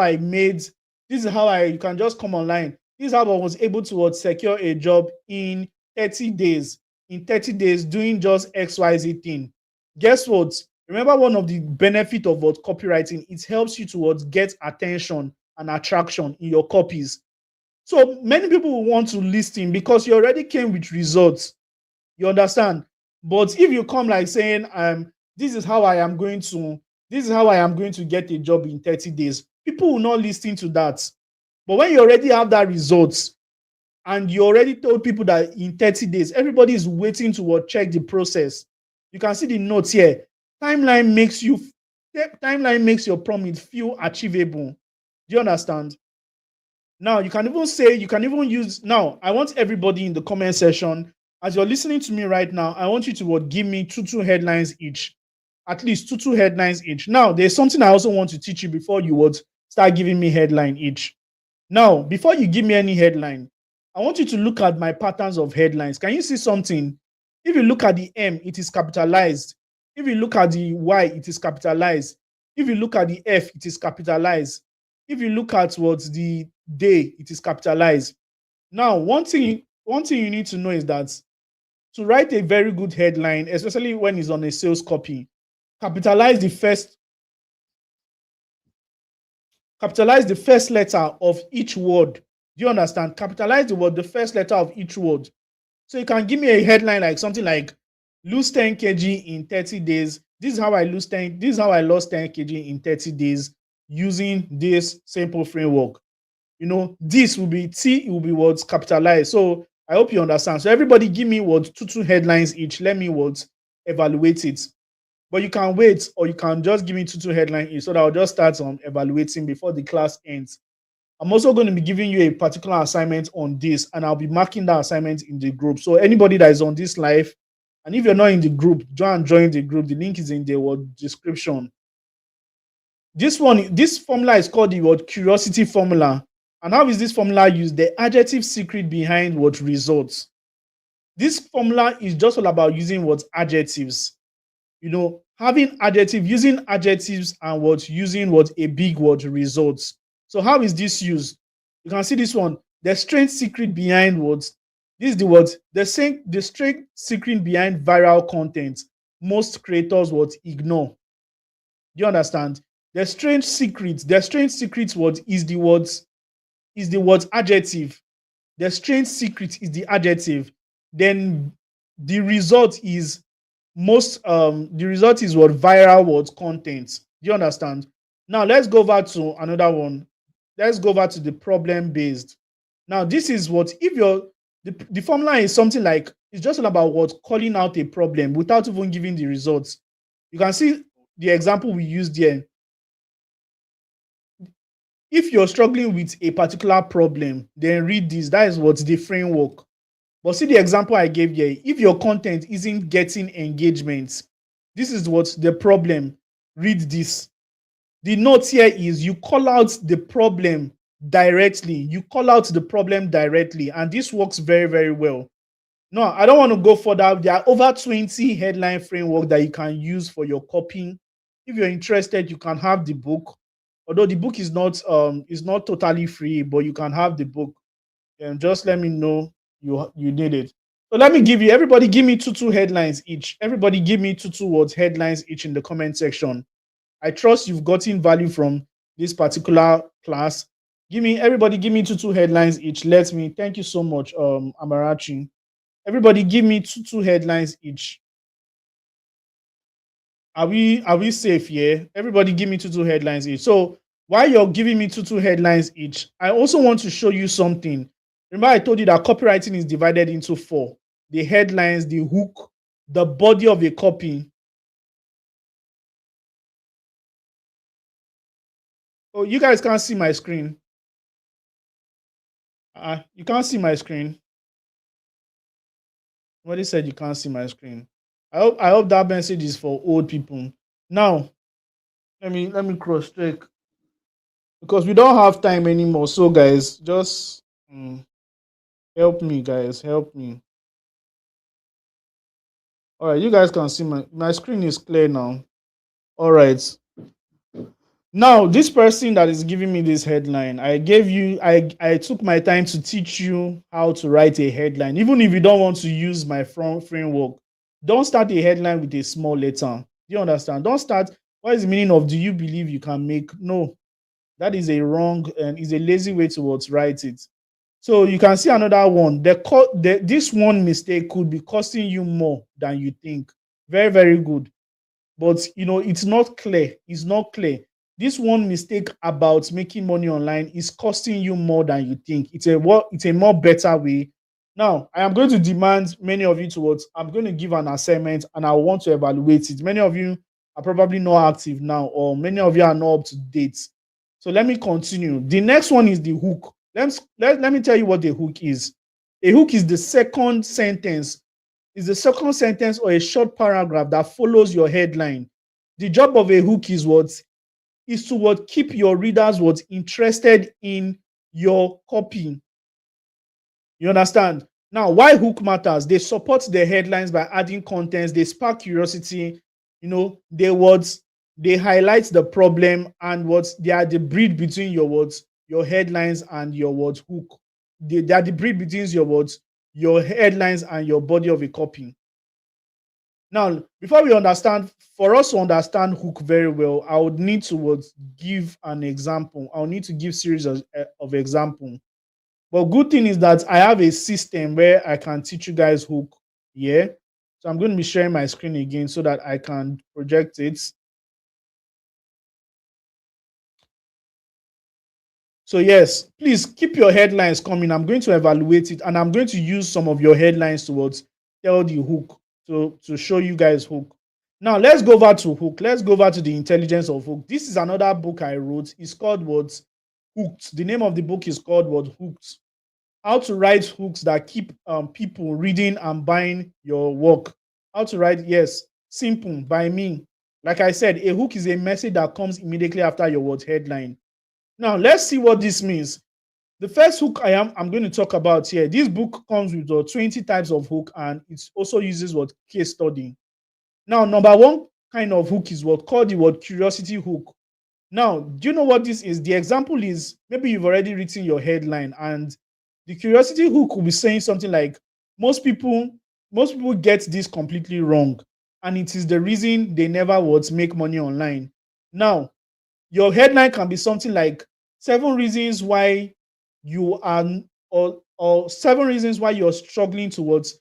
you can just come online. This is how I was able to secure a job in 30 days. In 30 days, doing just XYZ thing. Guess what? Remember, one of the benefits of copywriting, it helps you to get attention and attraction in your copies. So many people will want to listen because you already came with results. You understand? But if you come like saying, this is how I am going to get a job in 30 days, people will not listen to that. But when you already have that results and you already told people that in 30 days, everybody is waiting to check the process. You can see the notes here. Timeline makes your promise feel achievable. Do you understand? Now, you can even use, now, I want everybody in the comment section, as you're listening to me right now, I want you to give me two headlines each. At least two headlines each. Now, there's something I also want to teach you before you would start giving me headline each. Now, before you give me any headline, I want you to look at my patterns of headlines. Can you see something? If you look at the M, it is capitalized. If you look at the Y, it is capitalized. If you look at the F, it is capitalized. If you look at the day, it is capitalized. Now, one thing you need to know is that to write a very good headline, especially when it's on a sales copy, capitalize the first letter of each word. Do you understand? Capitalize the first letter of each word. So you can give me a headline like something like lose 10 kg in 30 days. This is how I lost 10 kg in 30 days using this simple framework. This will be what's capitalized. So I hope you understand. So everybody give me two headlines each. Let me evaluate it. But you can wait, or you can just give me two headlines each so that I'll just start evaluating before the class ends. I'm also going to be giving you a particular assignment on this, and I'll be marking that assignment in the group. So anybody that is on this live, and if you're not in the group, join the group. The link is in the description. This formula is called the curiosity formula. And how is this formula used? The adjective secret behind results. This formula is just all about using adjectives. Having using adjectives and using a big results. So how is this used? You can see this one. The strange secret behind this is the strange secret behind viral content most creators ignore. Do you understand? The strange secret is the adjective. The strange secret is the adjective. Then the result is viral content. Do you understand? Now let's go over to another one. Let's go over to the problem based. Now this is the formula is something like, it's just about calling out a problem without even giving the results. You can see the example we used here. if you're struggling with a particular problem, then read this. That is what's the framework. But see the example I gave here. If your content isn't getting engagements, this is what's the problem. Read this. The note here is you call out the problem directly. You call out the problem directly, and this works very, very well. No, I don't want to go further. There are over 20 headline framework that you can use for your copying. If you're interested, you can have the book. Although the book is not totally free, but you can have the book. And just let me know you need it. So let me give you, everybody give me two headlines each. Everybody give me two words headlines each in the comment section. I trust you've gotten value from this particular class. Everybody give me two headlines each. Let me thank you so much, Amarachi. Everybody give me two headlines each. Are we safe here? Everybody give me two headlines each. So while you're giving me two headlines each, I also want to show you something. Remember, I told you that copywriting is divided into four: the headlines, the hook, the body of a copy. Oh, you guys can't see my screen. You can't see my screen. Somebody said you can't see my screen. I hope that message is for old people. Now, let me cross check because we don't have time anymore. So, guys, just help me, guys. Help me. All right, you guys can see my screen is clear now. All right. Now, this person that is giving me this headline, I took my time to teach you how to write a headline. Even if you don't want to use my framework, don't start a headline with a small letter. Do you understand? Don't start. What is the meaning of do you believe you can make? No, that is a wrong and is a lazy way to write it. So you can see another one. This one mistake could be costing you more than you think. Very, very good. But it's not clear. It's not clear. This one mistake about making money online is costing you more than you think. It's a more better way. Now, I am going to demand many of you towards. I'm going to give an assignment and I want to evaluate it. Many of you are probably not active now, or many of you are not up to date. So let me continue. The next one is the hook. Let me tell you what the hook is. A hook is the second sentence or a short paragraph that follows your headline. The job of a hook is to keep your readers interested in your copy. You understand? Now, why hook matters? They support the headlines by adding contents. They spark curiosity. They highlight the problem, and they are the bridge between your headlines and your hook. They are the bridge between your headlines and your body of a copy. Now, for us to understand hook very well, I would need to give an example. I'll need to give series of example. But good thing is that I have a system where I can teach you guys hook. Yeah. So I'm going to be sharing my screen again so that I can project it. So yes, please keep your headlines coming. I'm going to evaluate it, and I'm going to use some of your headlines tell the hook to show you guys hook. Now let's go over to hook. Let's go over to the intelligence of hook. This is another book I wrote. It's called Hooked. The name of the book is called Hooked. How to write hooks that keep people reading and buying your work. How to write, yes, simple by me. Like I said, a hook is a message that comes immediately after your headline. Now, let's see what this means. The first hook I'm going to talk about here, this book comes with 20 types of hook, and it also uses case study. Now, number one kind of hook is called the curiosity hook. Now, do you know what this is? The example is, maybe you've already written your headline, and the curiosity hook will be saying something like, most people get this completely wrong, and it is the reason they never make money online. Now, your headline can be something like 7 reasons why you are or 7 reasons why you're struggling towards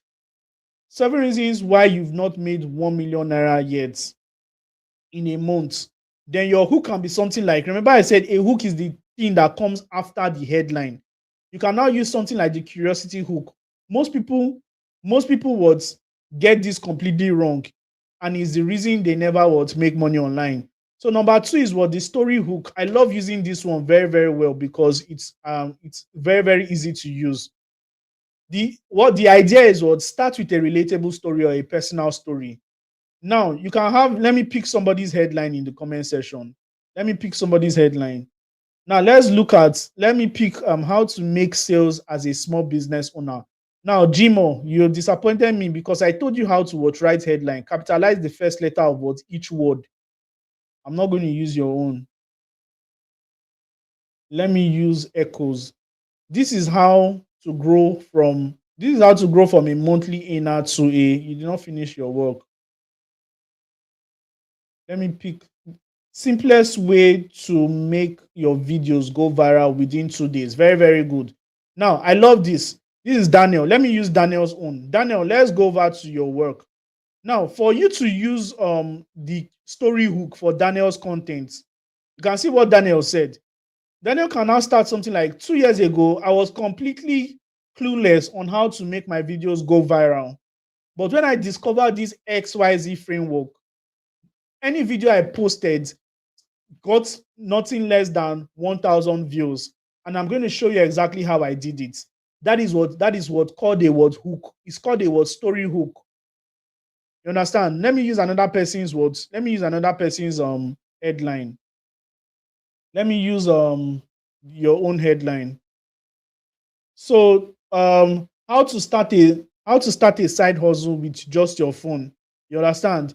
7 reasons why you've not made 1 million naira yet in a month. Then your hook can be something like, remember I said a hook is the thing that comes after the headline. You can now use something like the curiosity hook. Most people would get this completely wrong, and is the reason they never would make money online. So number two is what? The story hook. I love using this one very, very well because it's very, very easy to use. The idea is what? Start with a relatable story or a personal story. Now you can have, let me pick somebody's headline in the comment section. Let me pick somebody's headline. Now let me pick how to make sales as a small business owner. Now, Jimo, you disappointed me because I told you how to what write headline. Capitalize the first letter of what each word. I'm not going to use your own. Let me use echoes. This is how to grow from a monthly earner to a you did not finish your work. Let me pick simplest way to make your videos go viral within 2 days. Very, very good. Now, I love this. This is Daniel. Let me use Daniel's own. Daniel, let's go over to your work. Now, for you to use the story hook for Daniel's content, you can see what Daniel said. Daniel can now start something like 2 years ago. I was completely clueless on how to make my videos go viral. But when I discovered this XYZ framework, any video I posted got nothing less than 1,000 views. And I'm going to show you exactly how I did it. That is what called a word hook. It's called a word story hook. You understand? Let me use another person's words. Let me use another person's headline. Let me use your own headline. So how to start a side hustle with just your phone. You understand?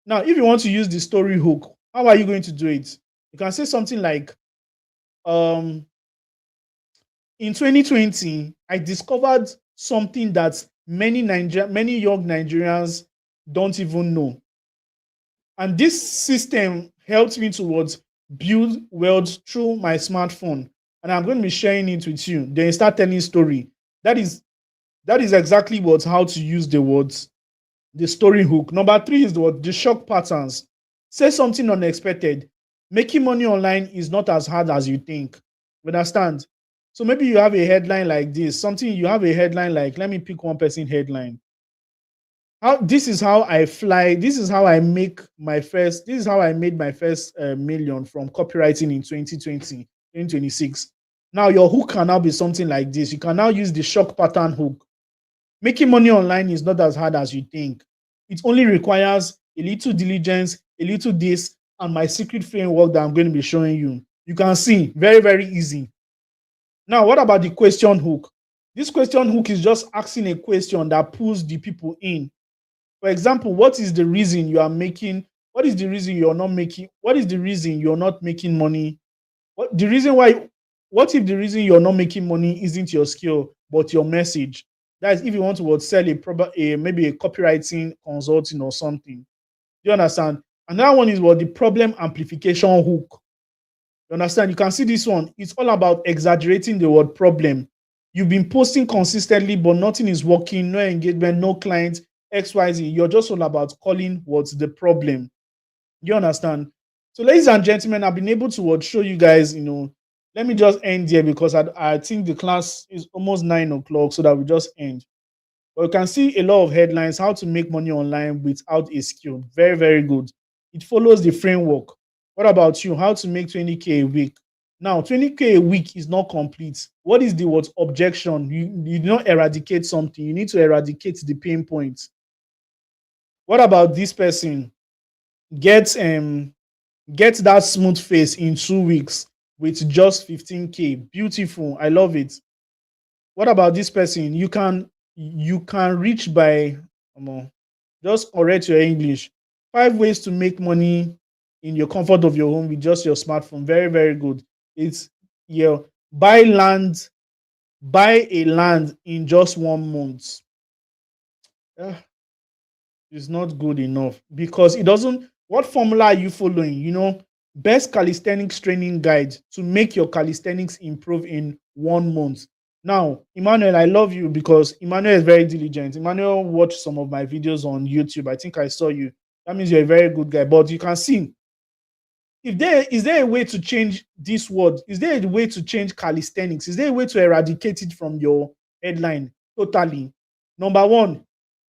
Now, if you want to use the story hook, how are you going to do it? You can say something like, in 2020, I discovered something that many young Nigerians don't even know. And this system helped me towards build wealth through my smartphone. And I'm going to be sharing it with you. Then start telling story. That is exactly what how to use the words, the story hook. Number three is the shock patterns. Say something unexpected. Making money online is not as hard as you think. You understand? So maybe you have a headline like this. You have a headline like, let me pick one person headline. This is how I fly. This is how I make my first. This is how I made my first million from copywriting in 2020, 2026. Now your hook can now be something like this. You can now use the shock pattern hook. Making money online is not as hard as you think. It only requires a little diligence, a little this, and my secret framework that I'm going to be showing you. You can see, very, very easy. Now, what about the question hook? This question hook is just asking a question that pulls the people in. For example, what is the reason you are making? What is the reason you're not making? What is the reason you're not making money? What if the reason you're not making money isn't your skill, but your message? That is if you want to sell maybe a copywriting consulting or something. Do you understand? Another one is the problem amplification hook. You understand? You can see this one. It's all about exaggerating the word problem. You've been posting consistently, but nothing is working, no engagement, no clients, XYZ. You're just all about calling what's the problem. You understand? So, ladies and gentlemen, I've been able to show you guys, let me just end here because I think the class is almost 9 o'clock, so that we just end. But you can see a lot of headlines, how to make money online without a skill. Very, very good. It follows the framework. What about you? How to make 20K a week? Now, 20K a week is not complete. What is the objection? You do not eradicate something. You need to eradicate the pain points. What about this person? Get that smooth face in 2 weeks with just 15K. Beautiful. I love it. What about this person? You can reach by just correct your English. 5 ways to make money in your comfort of your home with just your smartphone. Very, very good. It's buy a land in just 1 month. It's not good enough because it doesn't. What formula are you following? Best calisthenics training guide to make your calisthenics improve in 1 month. Now, Emmanuel, I love you because Emmanuel is very diligent. Emmanuel watched some of my videos on YouTube. I think I saw you. That means you're a very good guy. But you can see, is there a way to change this word? Is there a way to change calisthenics? Is there a way to eradicate it from your headline totally? Number one,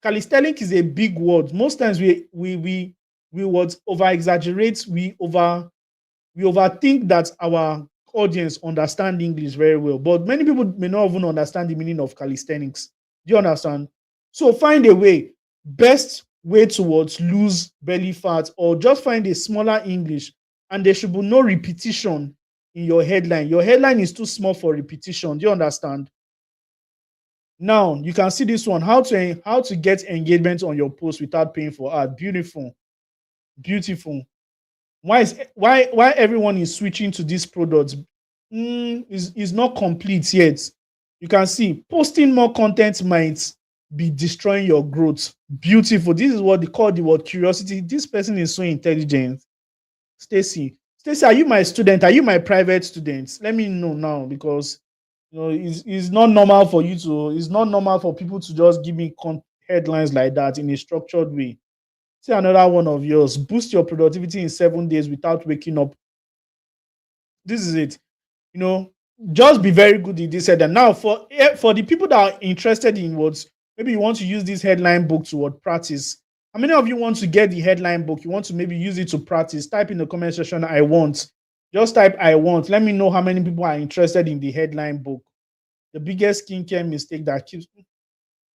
calisthenics is a big word. Most times we we would over exaggerate, we overthink that our audience understand English very well, but many people may not even understand the meaning of calisthenics. Do you understand? So find a way, best way towards lose belly fat, or just find a smaller English, and there should be no repetition in your headline. Your headline is too small for repetition. Do you understand? Now you can see this one: how to get engagement on your post without paying for ad. Beautiful, beautiful. Why everyone is switching to this product is not complete yet. You can see posting more content might be destroying your growth. Beautiful. This is what they call the word curiosity. This person is so intelligent. Stacy, are you my student? Are you my private student? Let me know now, because it's not normal for you to. It's not normal for people to just give me headlines like that in a structured way. See another one of yours. Boost your productivity in 7 days without waking up. This is it. You know, just be very good in this headline. Now, for the people that are interested in what, maybe you want to use this headline book to what practice. How many of you want to get the headline book? You want to maybe use it to practice? Type in the comment section, I want. Just type I want. Let me know how many people are interested in the headline book. The biggest skincare mistake that keeps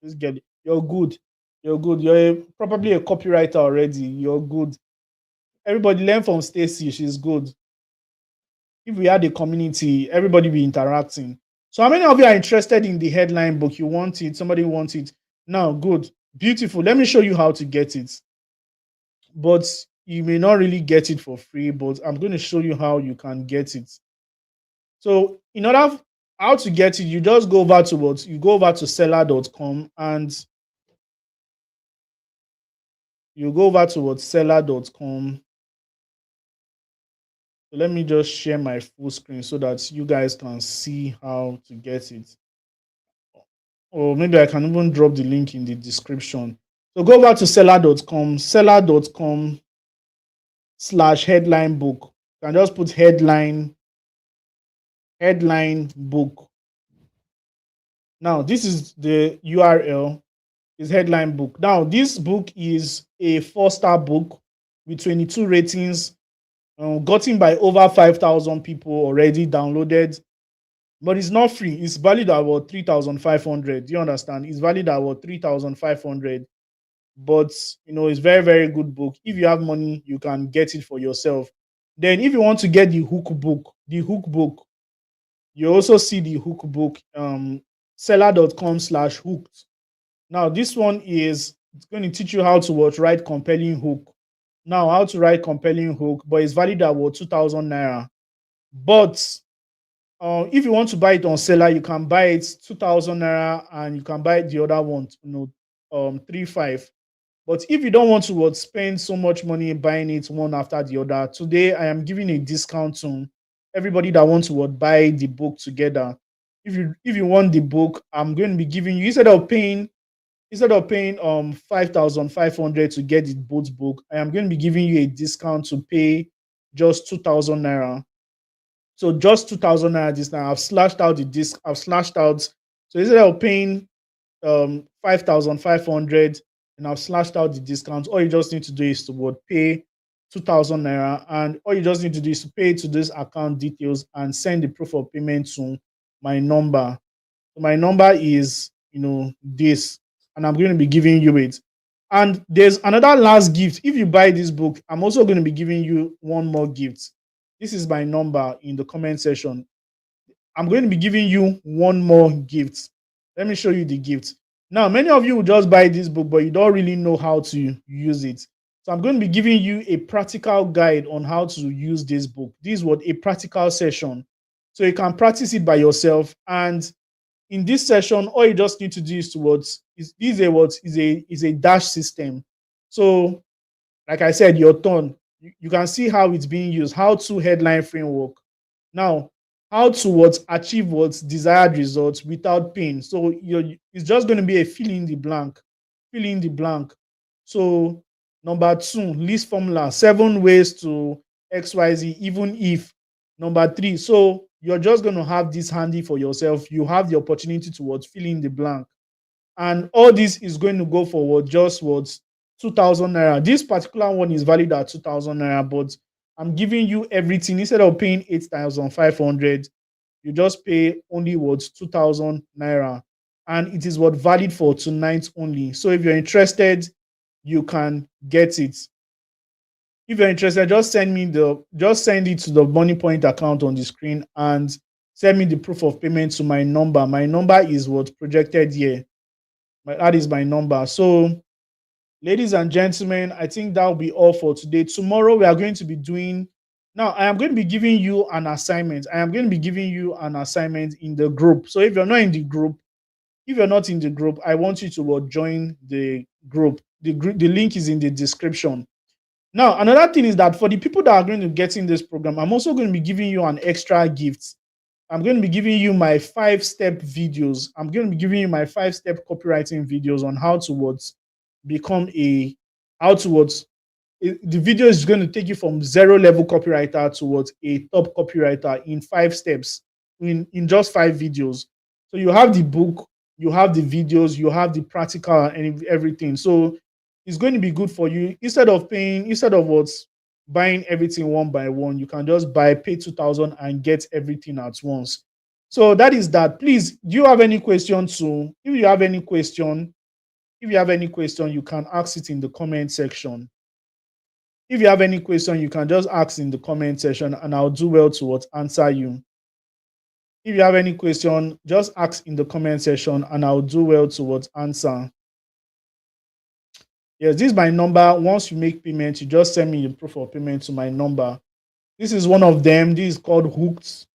this girl. You're good. You're good. Probably a copywriter already. You're good. Everybody learn from Stacy. She's good. If we had a community, everybody be interacting. So how many of you are interested in the headline book? You want it? Somebody wants it? Now, good. Beautiful. Let me show you how to get it. But you may not really get it for free, but I'm going to show you how you can get it. So in order how to get it, you just go over to what? You go over to seller.com, and you go over to what? Seller.com. So let me just share my full screen so that you guys can see how to get it. Or maybe I can even drop the link in the description. So go over to seller.com/headline book. You can just put headline book. Now, this is the URL, is headline book. Now, this book is a 4-star book with 22 ratings, gotten by over 5,000 people already downloaded. But it's not free. It's valued at about 3,500. Do you understand? It's valued at about 3,500. But it's very, very good book. If you have money, you can get it for yourself. Then if you want to get the hook book, you also see the hook book, seller.com/hooked. Now, this one is going to teach you how to write compelling hook. Now, how to write compelling hook, but it's valued at about 2,000 naira. But if you want to buy it on seller, you can buy it 2,000 naira, and you can buy the other one, 3,500. But if you don't want to spend so much money buying it one after the other, today I am giving a discount to everybody that wants to buy the book together. If you want the book, I'm going to be giving you, instead of paying 5,500 to get the both book, I am going to be giving you a discount to pay just 2,000 naira. So just 2,000 naira this now. I've slashed out the disc. I've slashed out. So instead of paying 5,500, and I've slashed out the discount, all you just need to do is to pay 2,000 naira, and all you just need to do is to pay to this account details and send the proof of payment to my number. So my number is this, and I'm going to be giving you it. And there's another last gift. If you buy this book, I'm also going to be giving you one more gift. This is my number in the comment section. I'm going to be giving you one more gift. Let me show you the gift. Now, many of you will just buy this book, but you don't really know how to use it. So I'm going to be giving you a practical guide on how to use this book. This is a practical session. So you can practice it by yourself. And in this session, all you just need to do is a dash system. So, like I said, your turn. You can see how it's being used. How to headline framework. Now, how to achieve desired results without pain. So it's just going to be a fill in the blank. Fill in the blank. So number 2, list formula, 7 ways to XYZ, even if. Number 3. So you're just going to have this handy for yourself. You have the opportunity to fill in the blank. And all this is going to go for just 2,000 naira. This particular one is valued at 2,000 naira, but I'm giving you everything. Instead of paying 8,500, you just pay only what 2,000 naira, and it is what valid for tonight only. So if you're interested, you can get it. If you're interested, just send it to the Money Point account on the screen and send me the proof of payment to my number. My number is what projected here. That is my number. So, ladies and gentlemen, I think that will be all for today. Tomorrow we are going to be doing. Now, I am going to be giving you an assignment. I am going to be giving you an assignment in the group. So if you're not in the group, I want you to join the group. The link is in the description. Now, another thing is that for the people that are going to get in this program, I'm also going to be giving you an extra gift. I'm going to be giving you my 5-step videos. I'm going to be giving you my 5-step copywriting videos on how to become a how to the video is going to take you from zero level copywriter towards a top copywriter in 5 steps, in just 5 videos. So you have the book, you have the videos, you have the practical and everything. So it's going to be good for you. Instead of buying everything one by one, you can just pay 2,000 and get everything at once. So that is that. Please, do you have any questions? So if you have any question, you can ask it in the comment section. If you have any question, you can just ask in the comment section and I'll do well to answer you. If you have any question, just ask in the comment section and I'll do well to answer. Yes, this is my number. Once you make payment, you just send me the proof of payment to my number. This is one of them. This is called Hooked.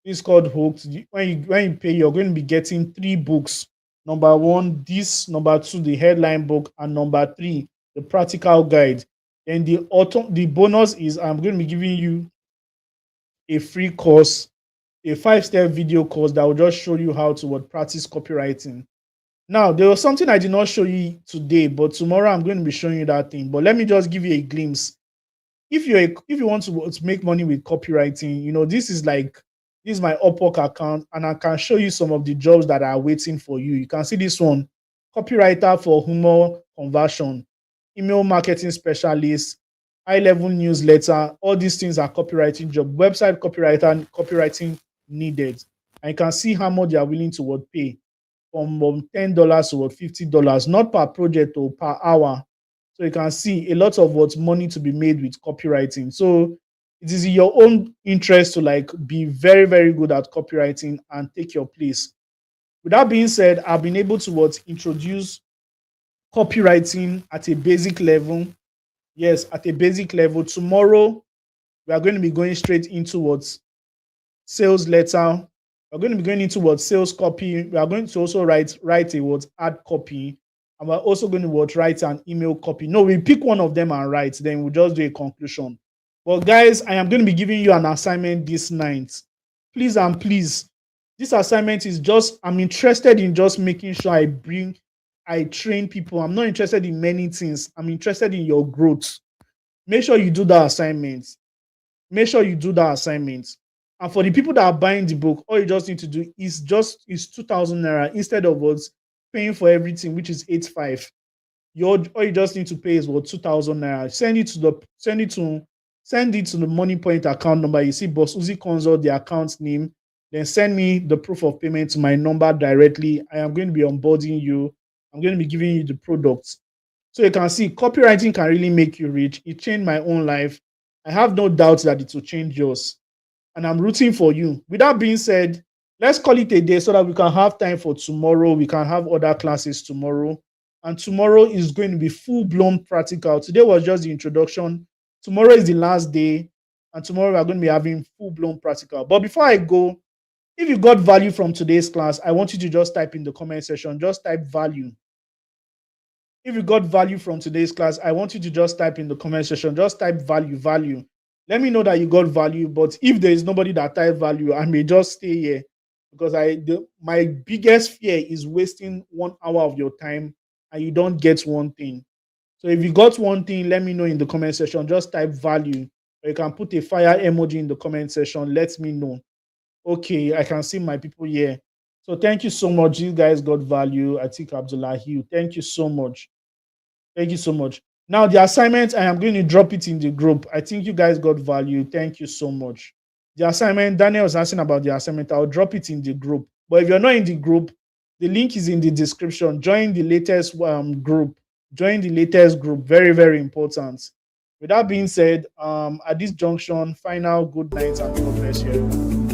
This is called Hooked. When you pay, you're going to be getting 3 books. Number 1, this. Number 2, the headline book. And number 3, the practical guide. And the bonus is I'm going to be giving you a free course, a 5-step video course that will just show you how to practice copywriting. Now, there was something I did not show you today, but tomorrow I'm going to be showing you that thing. But let me just give you a glimpse. If you want to make money with copywriting, this is my Upwork account, and I can show you some of the jobs that are waiting for you. You can see this one: copywriter for humor conversion, email marketing specialist, high-level newsletter. All these things are copywriting job. Website copywriting needed. And you can see how much they are willing to pay, from $10 to $50, not per project or per hour. So you can see a lot of money to be made with copywriting. So it is in your own interest to be very, very good at copywriting and take your place. With that being said, I've been able to introduce copywriting at a basic level. Yes, at a basic level. Tomorrow, we are going to be going straight into sales letter. We're going to be going into sales copy. We are going to also write a ad copy. And we're also going to write an email copy. No, we pick one of them and write. Then we'll just do a conclusion. But guys, I am going to be giving you an assignment this night. Please and please, this assignment is I'm interested in just making sure I train people. I'm not interested in many things. I'm interested in your growth. Make sure you do that assignment. And for the people that are buying the book, all you just need to do is 2,000 naira instead of paying for everything, which is 8,500. All you just need to pay is 2,000 naira. Send it to the Money Point account number. You see Bossuhzi Consult, the account name. Then send me the proof of payment to my number directly. I am going to be onboarding you. I'm going to be giving you the products. So you can see copywriting can really make you rich. It changed my own life. I have no doubt that it will change yours. And I'm rooting for you. With that being said, let's call it a day so that we can have time for tomorrow. We can have other classes tomorrow. And tomorrow is going to be full-blown practical. Today was just the introduction. Tomorrow is the last day. And tomorrow we are going to be having full-blown practical. But before I go, if you got value from today's class, I want you to just type in the comment section. Just type value. If you got value from today's class, I want you to just type in the comment section. Just type value. Let me know that you got value. But if there is nobody that type value, I may just stay here, because my biggest fear is wasting 1 hour of your time and you don't get one thing. So if you got one thing, let me know in the comment section. Just type value, or you can put a fire emoji in the comment section. Let me know. Okay, I can see my people here. So thank you so much. You guys got value. I think Abdullahi, thank you so much. Thank you so much. Now, the assignment, I am going to drop it in the group. I think you guys got value. Thank you so much. The assignment, Daniel was asking about the assignment. I'll drop it in the group. But if you're not in the group, the link is in the description. Join the latest group. Join the latest group. Very, very important. With that being said, at this junction, final good night and God bless you.